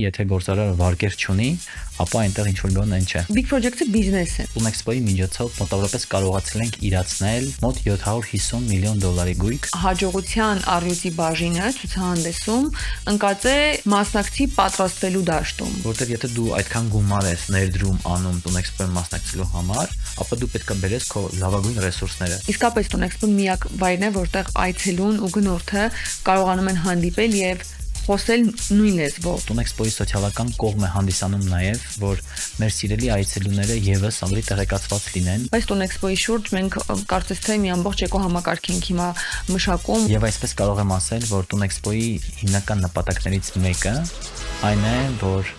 Եթե գործարարը վարկեր չունի, ապա այնտեղ ինչ որ բան չէ։ Big Project-ը բիզնես է։ Տուն Expo-ի միջոցով մոտավորապես կարողացել ենք իրացնել մոտ $750 միլիոն գույք։ Հաջողության առյուծի բաժինը ցուցահանդեսում ընկած է մասնակցի պատրաստվելու դաշտում։ Որտեղ եթե դու այդքան գումար ես ներդրում անում Տուն Expo-ին մասնակցելու համար, ապա դու պետք է բերես քո լավագույն ռեսուրսները։ Իսկապես Տուն Expo-ն միակ վայրն է, որտեղ այցելուն ու գնորդը կարողանում են հանդիպել եւ խոսել նույն լեզվով։ Տուն Expo-ի սոցիալական կողմը հանդիսանում նաև, որ մեր սիրելի այցելուները եւս ավելի տեղեկացված լինեն։ Բայց Տուն Expo-ի շուրջ մենք կարծես թե մի ամբողջ էկոհամակարգ ենք հիմա մշակում։ Եվ այսպես կարող եմ ասել, որ Տուն Expo-ի հիմնական նպատակներից մեկը այն է, որ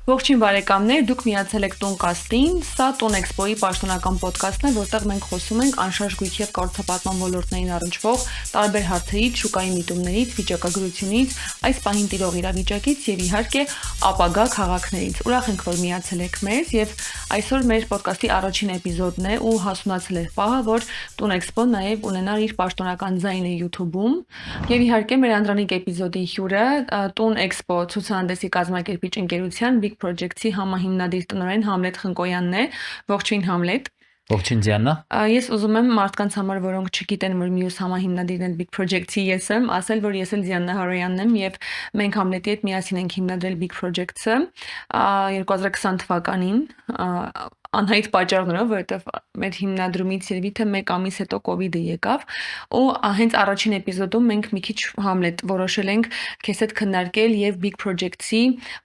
Ողջույն բարեկամներ, դուք միացել եք Տունկաստին, սա Տուն Expo-ի պաշտոնական ոդկասթն է, որտեղ մենք խոսում ենք անշարժ գույքի եւ կառուցապատման ոլորտներին առնչվող տարբեր հարցերից, շուկայի միտումներից, վիճակագրությունից, այս պահին տիրող իրավիճակից եւ իհարկե ապագա քաղաքներից։ Ուրախ ենք, որ միացել եք մեզ եւ այսօր մեր ոդկասթի առաջին էպիզոդն է ու հասունացել է պահը, որ Տուն Expo-ն նաեւ ունենար իր պաշտոնական ձայնը YouTube-ում եւ իհարկե մեր անդրանիկ էպիզոդի հյուրը Տուն Expo ցուցահանդեսի կազմակերպիչ ընկերության Big Project-ի համահիմնադիր տնօրեն Համլետ Խնկոյանն է։ Ողջույն Համլետ։ Ողջույն Դիանա։ Ես ուզում եմ մարդկանց համար, որոնք չգիտեն, որ մյուս համահիմնադիրն են Big Project-ի, ես եմ, ասել, որ ես էլ Դիանա Հարոյանն եմ եւ մենք Համլետի հետ միասին ենք հիմնադրել Big Project-ը 2020 թվականին անհայտ պատճառներով, որովհետև մեր հիմնադրումից երևի թե 1 ամիս հետո COVID-ը եկավ ու հենց առաջին էպիզոդում մենք մի քիչ Համլետ որոշել ենք քեզ հետ քննարկել եւ Big Project-ի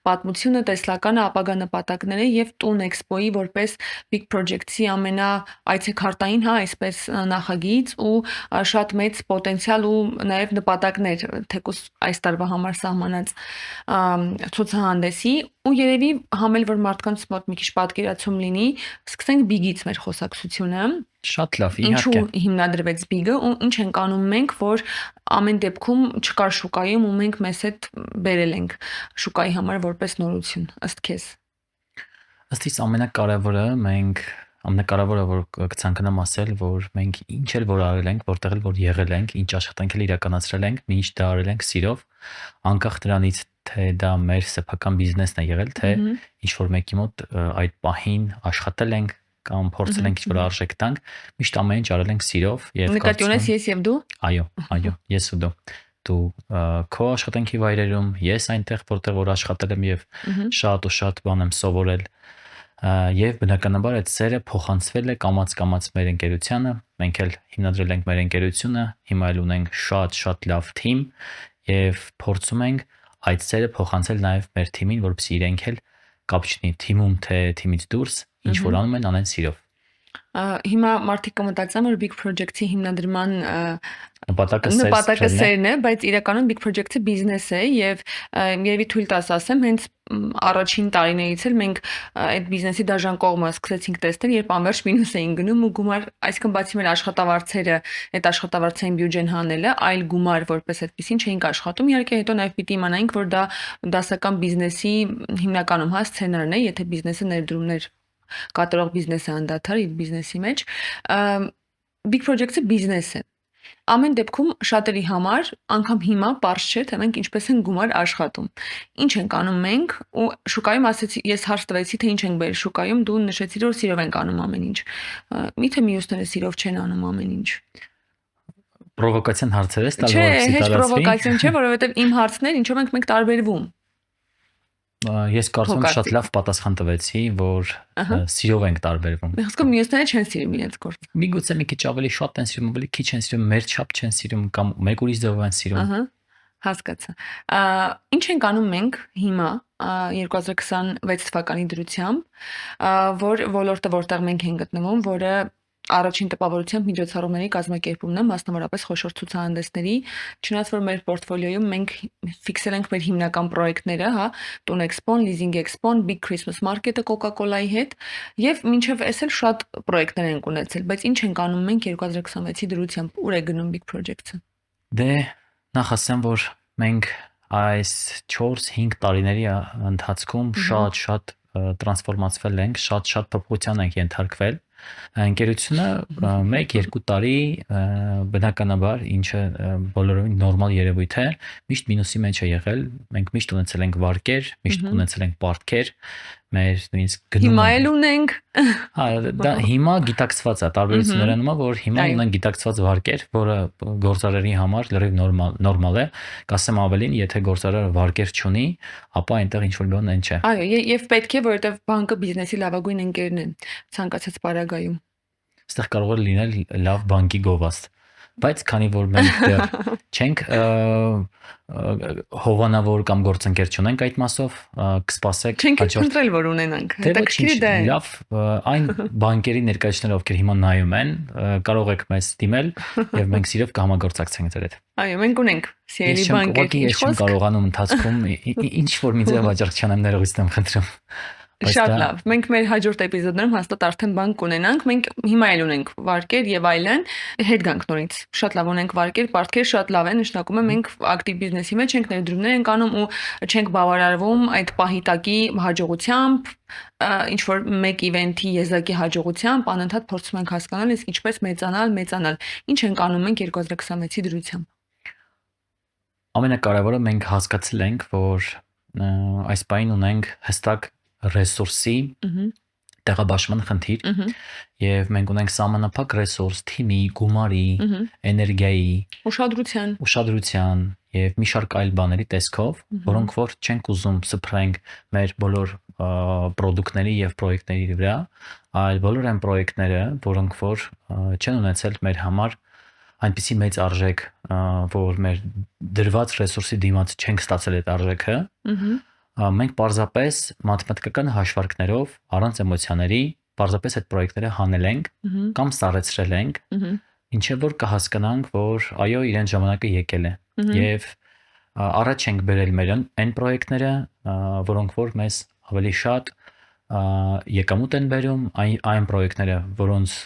պատմությունը, տեսլականը, ապագա նպատակները եւ Տուն Expo-ի որպես Big Project-ի ամենաայցեքարտային, այսպես նախագիծ ու շատ մեծ պոտենցիալ ու նաեւ նպատակներ թեկուզ այս տարվա համար սահմանած ցուցահանդեսի ու երևի համել որ մարդկանց մոտ մի քիչ պատկերացում լինի, սկսենք Big-ից մեր խոսակցությունը։ Շատ լավ, իհարկե։ Ինչու հիմնադրվեց Big-ը ու ինչ ենք անում մենք, որ ամեն դեպքում չկար շուկայում ու մենք մեզ հետ բերել ենք շուկայի համար որպես նորություն, ըստ քեզ։ Ըստ իս ամենակարևորը որ կցանկանամ ասել, որ մենք ինչ էլ որ արել ենք, որտեղ էլ որ եղել ենք, ինչ աշխատանք էլ իրականացրել ենք, միշտ դա արել ենք սիրով, անկախ դրանից թե դա մեր սեփական բիզնեսն է եղել, թե ինչ որ մեկի մոտ այդ պահին աշխատել ենք կամ փորձել ենք ինչ-որ արժեք տանք, միշտ ամեն ինչ արել ենք սիրով եւ նկատի ունես ես եւ դու։ Այո, ես ու դու քո աշխատանքի վայրերում, ես այնտեղ որտեղ որ աշխատել եմ եւ շատ ու շատ բան եմ սովորել եւ բնականաբար այդ սերը փոխանցվել է կամաց մեր ընկերությանը, մենք էլ հիմնադրել ենք մեր ընկերությունը, հիմա էլ ունենք շատ լավ թիմ եւ փորձում ենք այդ սերը փոխանցել նաեւ մեր թիմին, որպեսզի իրենք էլ կապ չունի թիմում թե թիմից դուրս ինչ որ անում են անեն սիրով։ Հիմա մարդիկ կմտածեն որ Big Project-ի հիմնադրման նպատակը սերն է, բայց իրականում Big Project-ը բիզնես է եւ երևի թույլ տաս ասեմ, հենց առաջին տարիներից էլ մենք այդ բիզնեսի դաժան կողմը սկսեցինք տեսնել, երբ անվերջ մինուս էին գնում ու գումար, այսինքն բացի մեր աշխատավարձերը, այդ աշխատավարձային բյուջեն հանելը, այլ գումար որպես այդպեսին չէինք աշխատում։ Իհարկե հետո նաեւ պիտի իմանայինք, որ դա դասական բիզնեսի հիմնականում սցենարն է, եթե բիզնեսը ներդրումներ կատարող բիզնեսը անդադար իր բիզնեսի մեջ Big Project-ը բիզնես է։ Ամեն դեպքում շատերի համար անգամ հիմա պարզ չէ թե մենք ինչպես են գումար աշխատում։ Ինչ ենք անում մենք ու շուկայում ասեցի ես հարց տվեցի թե ինչ ենք բերել շուկայում դու նշեցիր որ սիրով ենք անում ամեն ինչ։ Միթե մյուսները սիրով չեն անում ամեն ինչ։ Պրովոկացիոն հարցեր ես տալ որպեսզի տարածվի։ Չէ, հեչ պրովոկացիոն չէ, որովհետև իմ հարցն էր ինչով ենք մենք տարբերվում։ Ես կարծում եմ շատ լավ պատասխան տվեցի, որ սիրով ենք տարբերվում։ Իսկ մյուսները չեն սիրում իրենց գործը։ Միգուցե մի քիչ ավելի շատ են սիրում, ավելի քիչ են սիրում, մեր չափ չեն սիրում կամ մեկ ուրիշ ձևով են սիրում։ Հասկացա։ Ինչ ենք անում մենք հիմա 2026 թվականի դրությամբ, որ ոլորտը որտեղ մենք ենք գտնվում, որը առաջին տպավորությամբ միջոցառումների կազմակերպումն է, մասնավորապես խոշոր ցուցահանդեսների, չնայած որ մեր պորտֆոլիոյում մենք ֆիքսել ենք մեր հիմնական պրոյեկտները, Տուն Expo-ն, Leasing Expo-ն, Big Christmas Market-ը Coca-Cola-ի հետ, եւ մինչեւ էս էլ շատ պրոյեկտներ ենք ունեցել, բայց ինչ ենք անում մենք 2026-ի դրությամբ, ուր է գնում Big Project-ը։ Դե նախ ասեմ, որ մենք այս 4-5 տարիների ընթացքում շատ տրանսֆորմացվել ենք, շատ փոփոխության ենք ենթարկվել։ Ընկերությունը 1-2 տարի բնականաբար ինչը բոլորովին նորմալ երևույթ է, միշտ մինուսի մեջ է եղել։ Մենք միշտ ունեցել ենք վարկեր, միշտ ունեցել ենք պարտքեր, մեր նույնիսկ գնում Հիմա էլ ունենք։ Հա, դա հիմա գիտակցված է, տարբերությունը նրանում է, որ հիմա ունենք գիտակցված վարկեր, որը գործարարի համար լրիվ նորմալ է, կասեմ ավելին, եթե գործարարը վարկեր չունի, ապա այնտեղ ինչ որ բան այն չէ։ Այո, եւ պետք է, որովհետեւ բանկը բիզնեսի լավագույն ընկերն է ցանկացած պարագայում։ Այստեղ կարող է լինել լավ բանկի գովաստ, բայց քանի որ մենք դեռ չենք հովանավոր կամ գործընկեր չունենք այդ մասով, կսպասեք չենք ընտրել որ ունենանք։ Հետաքրքիր է դա։ Լավ, այն բանկերի ներկայացուցիչները, ովքեր հիմա նայում են, կարող եք մեզ դիմել եւ մենք սիրով կհամագործակցենք ձեր հետ։ Այո, մենք ունենք CL բանկեր։ Ես չեմ կարողանում ընթացքում ինչ որ մի ձև աջակցության չանեմ ներողից եմ խնդրում։ Շատ լավ։ Մենք մեր հաջորդ էպիզոդներում հաստատ արդեն բան կունենանք։ Մենք հիմա էլ ունենք վարկեր եւ այլն։ Հետ գանք նորից։ Շատ լավ ունենք վարկեր, պարտքեր շատ լավ են, նշանակում է մենք ակտիվ բիզնեսի մեջ ենք, ներդրումներ ենք անում ու չենք բավարարվում այդ պահիտակի հաջողությամբ, ինչ որ մեկ իվենթի եզակի հաջողությամբ, անընդհատ փորձում ենք հասկանալ, իսկ ինչպես մեծանալ։ Ինչ ենք անում մենք 2026-ի դրությամբ։ Ամենակարևորը մենք հասկացել ենք, որ այս պահին ունենք հստակ ռեսուրսի տեղաբաշխման խնդիր եւ մենք ունենք սահմանափակ ռեսուրս, թիմի, գումարի, էներգիայի, ուշադրության եւ մի շարք այլ բաների տեսքով, որոնք որ չենք ուզում սփռենք մեր բոլոր պրոդուկտների եւ պրոյեկտների վրա, այլ բոլոր այն պրոյեկտները, որոնք որ չեն ունեցել մեր համար այնպիսի մեծ արժեք, որ մեր դրված ռեսուրսի դիմաց չենք ստացել այդ արժեքը, մենք պարզապես մաթեմատիկական հաշվարկներով առանց էմոցիաների պարզապես այդ պրոյեկտները հանել ենք կամ սառեցրել ենք, ինչեւ որ կհասկանանք, որ այո, իրեն ժամանակը եկել է եւ առաջ ենք բերել մեր այն պրոյեկտները, որոնք որ մեզ ավելի շատ եկամուտ են բերում, այն պրոյեկտները, որոնց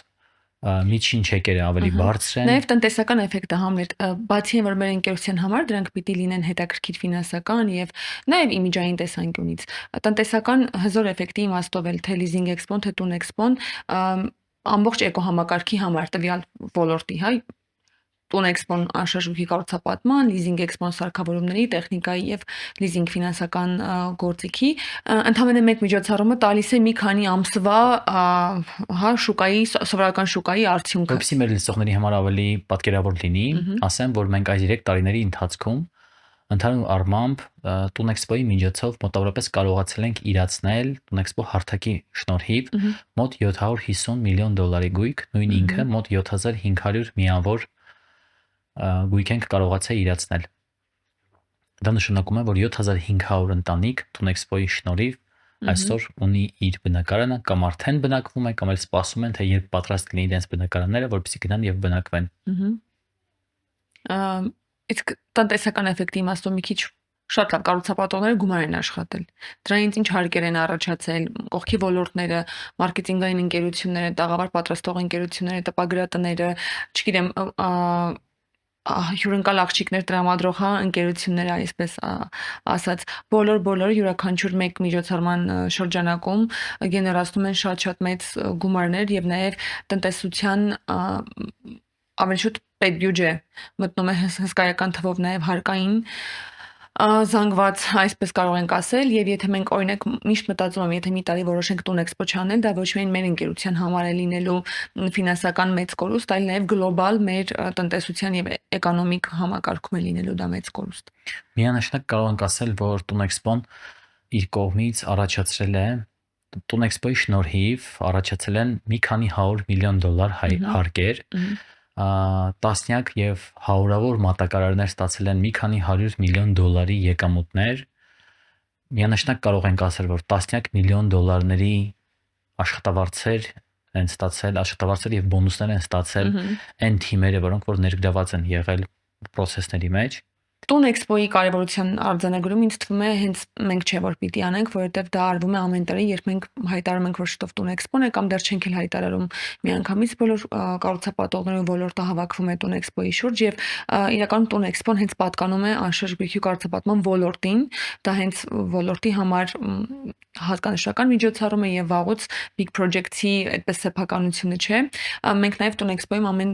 միջին չեկերը ավելի բարձր են։ Նաև տնտեսական էֆեկտը Համլետ, բացի որ մեր ընկերության համար դրանք պիտի լինեն հետաքրքիր ֆինանսական եւ նաև իմիջային տեսանկյունից։ Տնտեսական հզոր էֆեկտի իմաստով էլ թե լիզինգ էքսպոն, թե տուն էքսպոն ամբողջ էկոհամակարգի համար տվյալ ոլորտի, հա, տուն էքսպոն անշարժուկի կառուցապատման, լիզինգ էքսպոն սարքավորումների, տեխնիկայի եւ լիզինգ ֆինանսական գործիքի ընդհանրապես մեկ միջոցառումը տալիս է մի քանի ամսվա հա շուկայի սովորական շուկայի արդյունքը։ Որպեսզի մեր լսողների համար ավելի պատկերավոր լինի, ասեմ, որ մենք այս 3 տարիների ընթացքում ընդհանուր առմամբ տուն էքսպոյի միջոցով մոտավորապես կարողացել ենք իրացնել տուն էքսպո հարթակի շնորհիվ մոտ $750 միլիոն գույք, նույն ինքը մոտ 7500 միավոր գույք ենք կարողացել իրացնել։ Դա նշանակում է, որ 7500 ընտանիք տուն էքսպոյի շնորհիվ այսօր ունի իր բնակարանը կամ արդեն բնակվում է կամ էլ սպասում են, թե երբ պատրաստ կլինի իրենց բնակարանները, որպեսզի գնան եւ բնակվեն։ Իսկ տնտեսական էֆեկտի իմաստով մի քիչ շատ լավ կառուցապատողները գումար են աշխատել։ Դրանից ինչ հարկեր են առաջացել, կողքի ոլորտները, մարքեթինգային ընկերությունները, տաղավար պատրաստող ընկերությունները, տպագրատները, չգիտեմ, հյուրընկալ աղջիկներ տրամադրող հա ընկերությունները, այսպես ասած, բոլոր յուրաքանչյուր մեկ միջոցառման շրջանակում գեներացնում են շատ մեծ գումարներ եւ նաեւ տնտեսության ավելի շուտ պետբյուջե մտնում է հսկայական թվով նաեւ հարկային զանգված, այսպես կարող ենք ասել, եւ եթե մենք օրինակ միշտ մտածում եմ, եթե մի տարի որոշենք տուն էքսպո չանել, դա ոչ միայն մեր ընկերության համար է լինելու ֆինանսական մեծ կորուստ, այլ նաեւ գլոբալ մեր տնտեսության եւ էկոնոմիկ համակարգում է լինելու դա մեծ կորուստ։ Միանշանակ կարող ենք ասել, որ տուն էքսպոն իր կողմից առաջացրել է տուն էքսպոյի շնորհիվ առաջացել են մի քանի $100 միլիոն հարկեր, տասնյակ եւ հարյուրավոր մատակարարներ ստացել են մի քանի $100 միլիոն եկամուտներ։ Միանշանակ կարող ենք ասել, որ տասնյակ միլիոն $-ների աշխատավարձեր են ստացել, աշխատավարձեր եւ բոնուսներ են ստացել այն թիմերը, որոնք որ ներգրաված են եղել process-ների մեջ։ Տուն էքսպոյի կարևորության արձանագրում ինձ թվում է հենց մենք չէ որ պիտի անենք, որովհետև դա արվում է ամեն տարի, երբ մենք հայտարարում ենք, որ շուտով տուն էքսպոն է կամ դեռ չենք էլ հայտարարում միանգամից բոլոր կառուցապատողները ոլորտը հավաքվում է տուն էքսպոյի շուրջ եւ իրականում տուն էքսպոն հենց պատկանում է անշարժ գրքի կառուցապատման ոլորտին, դա հենց ոլորտի համար հատկանշական միջոցառում է եւ վաղուց big project-ի այդպես սեփականությունը չէ։ Մենք նաեւ տուն էքսպոյում ամեն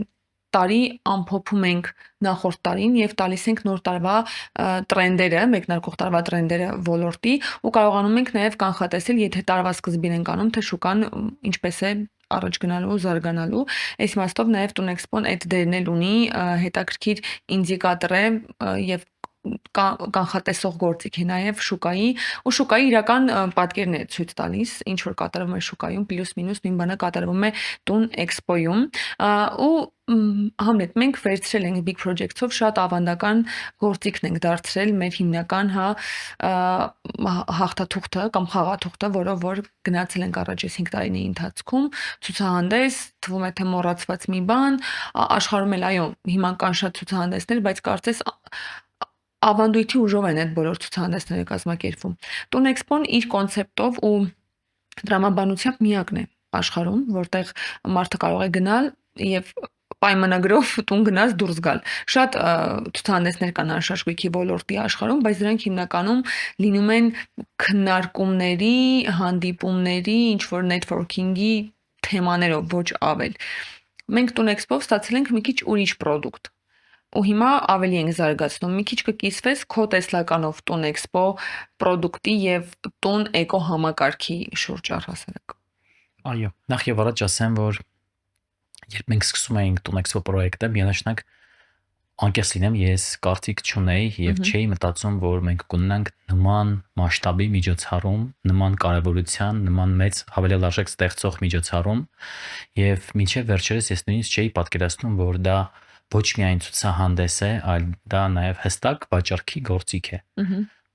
տարի ամփոփում ենք նախորդ տարին եւ տալիս ենք նոր տարվա տրենդերը, մեկնարկող տարվա տրենդերը ոլորտի ու կարողանում ենք նաեւ կանխատեսել, եթե տարվա սկզբին ենք անում, թե շուկան ինչպես է առաջ գնալու, զարգանալու։ Այս իմաստով նաեւ տուն էքսպոն այդ դերն էլ ունի, հետաքրքիր ինդիկատոր է եւ կանխատեսող գործիք է նաև շուկայի ու շուկայի իրական պատկերն է ցույց տալիս, ինչ որ կատարվում է շուկայում, պլյուս մինուս նույն բանը կատարվում է տուն էքսպոյում ու Համլետ, մենք վերցրել ենք Big Project-ով շատ ավանդական գործիքն ենք դարձրել մեր հիմնական հաղթաթուղթը կամ խաղաթուղթը, որով որ գնացել ենք առաջ 5 տարիների ընթացքում, ցուցահանդես, թվում է թե մոռացված մի բան, աշխարհում էլ այո, հիմա կան շատ ցուցահանդեսներ, բայց կարծես ավանդույթի ուժով են այդ բոլոր ցուցահանդեսները կազմակերպվում։ Տուն էքսպոն իր կոնցեպտով ու դրամաբանությամբ միակն է աշխարհում, որտեղ մարդը կարող է գնալ եւ պայմանագրով տուն գնաց դուրս գալ։ Շատ ցուցահանդեսներ կան անշարժ գույքի ոլորտի աշխարհում, բայց դրանք հիմնականում լինում են քննարկումների, հանդիպումների, ինչ որ networking-ի թեմաներով, ոչ ավել։ Մենք տուն էքսպով ստացել ենք մի քիչ ուրիշ product ու հիմա ավելի ենք զարգացնում։ Մի քիչ կկիսվես քո տեսլականով տուն էքսպո product-ի եւ տուն էկո համակարգի շուրջ առհասարակ։ Այո, նախ եւ առաջ ասեմ, որ երբ մենք սկսում էինք տուն էքսպո պրոյեկտը, միանշանակ անկեղծ լինեմ, ես կարծիք չունեի եւ չէի մտածում, որ մենք կունենանք նման մասշտաբի միջոցառում, նման կարեւորության, նման մեծ հավելյալ ստեղծող միջոցառում եւ մինչեւ վերջերս ես նույնիսկ չէի պատկերացնում, որ դա ոչ միայն ցուցահանդես է, այլ դա նաև հստակ վաճառքի գործիք է։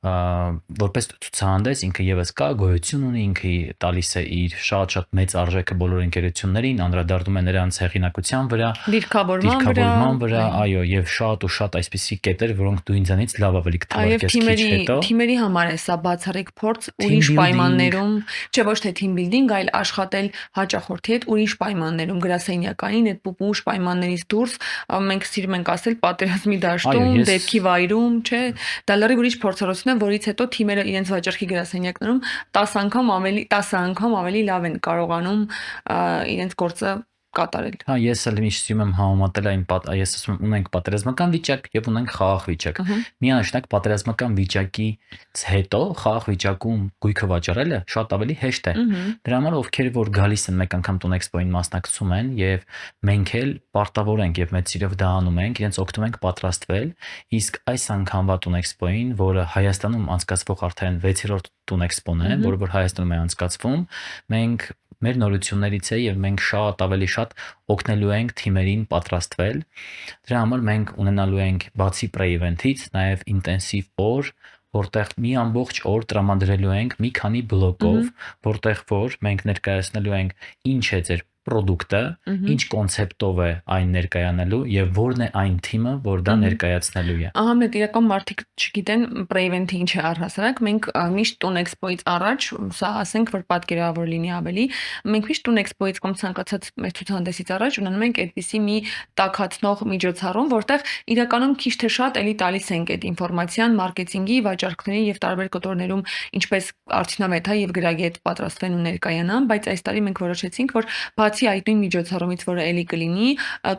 Որպես ցուցահանդես ինքը եւս կա գոյություն ունի, ինքը տալիս է իր շատ մեծ արժեքը բոլոր ընկերություններին, անդրադառնում է նրանց հեղինակության վրա, դիրքավորման վրա, այո, եւ շատ ու շատ այսպիսի կետեր, որոնք դու ինձանից լավ ավելի կթվարկես քիչ հետո։ Թիմերի համար է սա բացառիկ փորձ ուրիշ պայմաններում, չէ ոչ թե team building, այլ աշխատել հաճախորդի հետ ուրիշ պայմաններում, գրասենյակային այդ պուպուշ պայմաններից դուրս, մենք սիրում ենք ասել պատերազմի դաշտում, դեպքի վայրում, չէ, դա լրիվ ուրիշ փորձառություն է, որից հետո թիմերը իրենց վաճառքի գրասենյակներում 10 անգամ ավելի լավ են կարողանում իրենց գործը կատարել։ Հա, ես էլ միշտ սիրում եմ համեմատել ես ասում եմ, ունենք պատերազմական վիճակ եւ ունենք խաղաղ վիճակ։ Միանշանակ պատերազմական վիճակից հետո խաղաղ վիճակում գույքը վաճառելը շատ ավելի հեշտ է։ Դրա համար ովքեր որ գալիս են մեկ անգամ տուն էքսպոին մասնակցում են եւ մենք էլ պարտավոր ենք եւ մեծ սիրով դա անում ենք, իրենց օգնում ենք պատրաստվել, իսկ այս անգամվա տուն էքսպոին, որը Հայաստանում անցկացվող արդեն 6-րդ տուն էքսպոն է, որը որ Հայաստանում է անցկացվում, մենք մեր նորություններից է եւ մենք շատ ավելի շատ օգնելու ենք թիմերին պատրաստվել։ Դրա համար մենք ունենալու ենք բացի pre-event-ից նաեւ ինտենսիվ օր, որտեղ մի ամբողջ օր տրամադրելու ենք մի քանի բլոկով, որտեղ որ մենք ներկայացնելու ենք ինչ է ձեր product-ը, ինչ կոնցեպտով է այն ներկայանալու եւ որն է այն թիմը, որ դա ներկայացնելու է։ Ահամետ իրական մարդիկ չգիտեն pre-event-ը ինչ է առհասարակ, մենք միշտ տուն էքսպոից առաջ, սա ասենք, որ պատկերավոր լինի ավելի, մենք միշտ տուն էքսպոից կամ ցանկացած մեր ցուցահանդեսից առաջ ունենում ենք այդպիսի մի տաքացնող միջոցառում, որտեղ իրականում քիչ թե շատ էլի տալիս ենք այդ ինֆորմացիան մարքեթինգի, վաճառքների եւ տարբեր կտորներում ինչպես արդյունավետ է եւ գրագետ պատրաստվեն ու ներկայանան, բայց այս տարի մենք որոշեցինք, որ բացի այդ նույն միջոցառումից, որը էլի կլինի,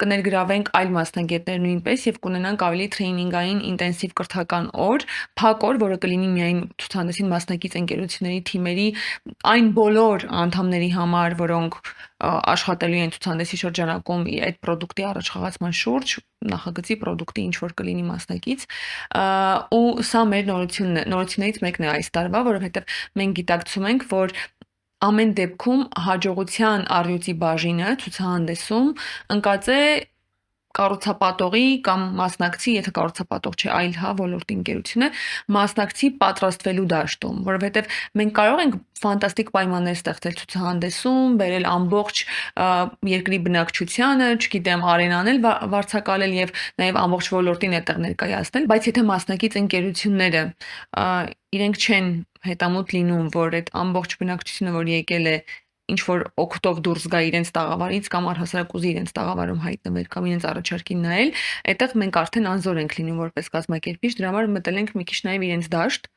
կներգրավենք այլ մասնագետներ նույնպես եւ կունենանք ավելի տրեյնինգային ինտենսիվ կրթական օր, փակ օր, որը կլինի միայն ցուցահանդեսին մասնակից ընկերությունների թիմերի այն բոլոր անդամների համար, որոնք աշխատելու են ցուցահանդեսի շրջանակում այդ product-ի առաջխաղացման շուրջ, նախագծի product-ի ինչ որ կլինի մասնակից, ու սա մեր նորություններից մեկն է այս տարվա, որովհետեւ մենք գիտակցում ենք, որ ամեն դեպքում հաջողության առյուծի բաժինը ցուցահանդեսում ընկած է կառուցապատողի կամ մասնակցի, եթե կառուցապատող չէ, այլ ոլորտի ընկերությունը մասնակցի պատրաստվելու դաշտում, որովհետև մենք կարող ենք ֆանտաստիկ պայմաններ ստեղծել ցուցահանդեսում, բերել ամբողջ երկրի բնակչությանը, չգիտեմ, արենանել վարձակալել եւ նաեւ ամբողջ ոլորտին այդտեղ ներկայացնել, բայց եթե մասնակից ընկերությունները իրենք չեն հետամուտ լինում, որ այդ ամբողջ բնակչությունը, որ եկել է ինչ որ օգտով դուրս գա իրենց տաղավարից կամ առհասարակ ուզի իրենց տաղավարում հայտնվել կամ իրենց առաջարկին նայել, այդտեղ մենք արդեն անզոր ենք լինում որպես կազմակերպիչ, դրա համար մտել ենք մի քիչ նաև իրենց դաշտ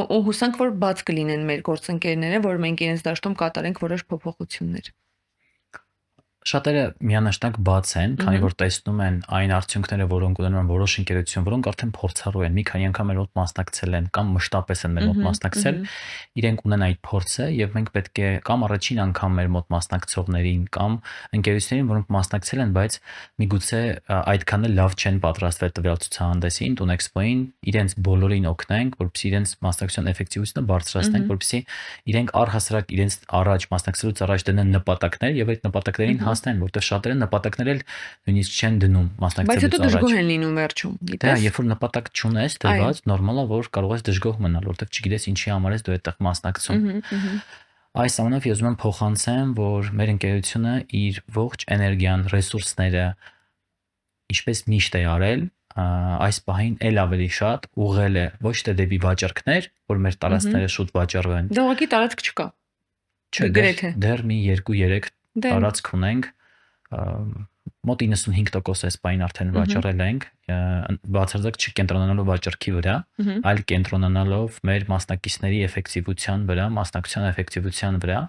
ու հուսանք որ բաց կլինեն մեր գործընկերները, որ մենք իրենց դաշտում կատարենք որոշ փոփոխություններ։ Շատերը միանշանակ բաց են, քանի որ տեսնում են այն արդյունքները, որոնք ունենում են որոշ ընկերություն, որոնք արդեն փորձառու են, մի քանի անգամ մեր մոտ մասնակցել են կամ մշտապես են մեր մոտ մասնակցել, իրենք ունեն այդ փորձը եւ մենք պետք է կամ առաջին անգամ մեր մոտ մասնակցողներին կամ ընկերություններին, որոնք մասնակցել են, բայց միգուցե այդքան էլ լավ չեն պատրաստվել տվյալ ցուցահանդեսին, Տունեքսպոին, իրենց բոլորին օգնենք, որպեսզի իրենց մասնակցության էֆեկտիվությունը բարձրացնենք, որպեսզի իրենք առհասարակ իրենց առաջ մասնակցելուց առաջ դնեն նպատակներ եւ այդ նպատակներին հասնեն, որտեղ շատերը նպատակներ էլ նույնիսկ չեն դնում մասնակցելուց առաջ։ Բայց հետո դժգոհ են լինում վերջում, գիտես։ Դա երբ որ նպատակ չունես, դրված, նորմալ է, որ կարող ես դժգոհ մնալ, որտեղ չգիտես ինչի համար ես դու այդտեղ մասնակցում։ Այս ամենով ես ուզում եմ փոխանցեմ, որ մեր ընկերությունը իր ողջ էներգիան, ռեսուրսները ինչպես միշտ է արել, այս պահին էլ ավելի շատ ուղղել է ոչ թե դեպի վաճառքներ, որ մեր տարածքները շուտ վաճառվեն։ Դա ուղղակի տարածք չկա։ Չէ, դեռ մի 2-3 տարածք ունենք, մոտ 95% այս պահին արդեն վաճառել ենք, բացարձակ չկենտրոնանալով վաճառքի վրա, այլ կենտրոնանալով մեր մասնակիցների էֆեկտիվության վրա, մասնակցության էֆեկտիվության վրա,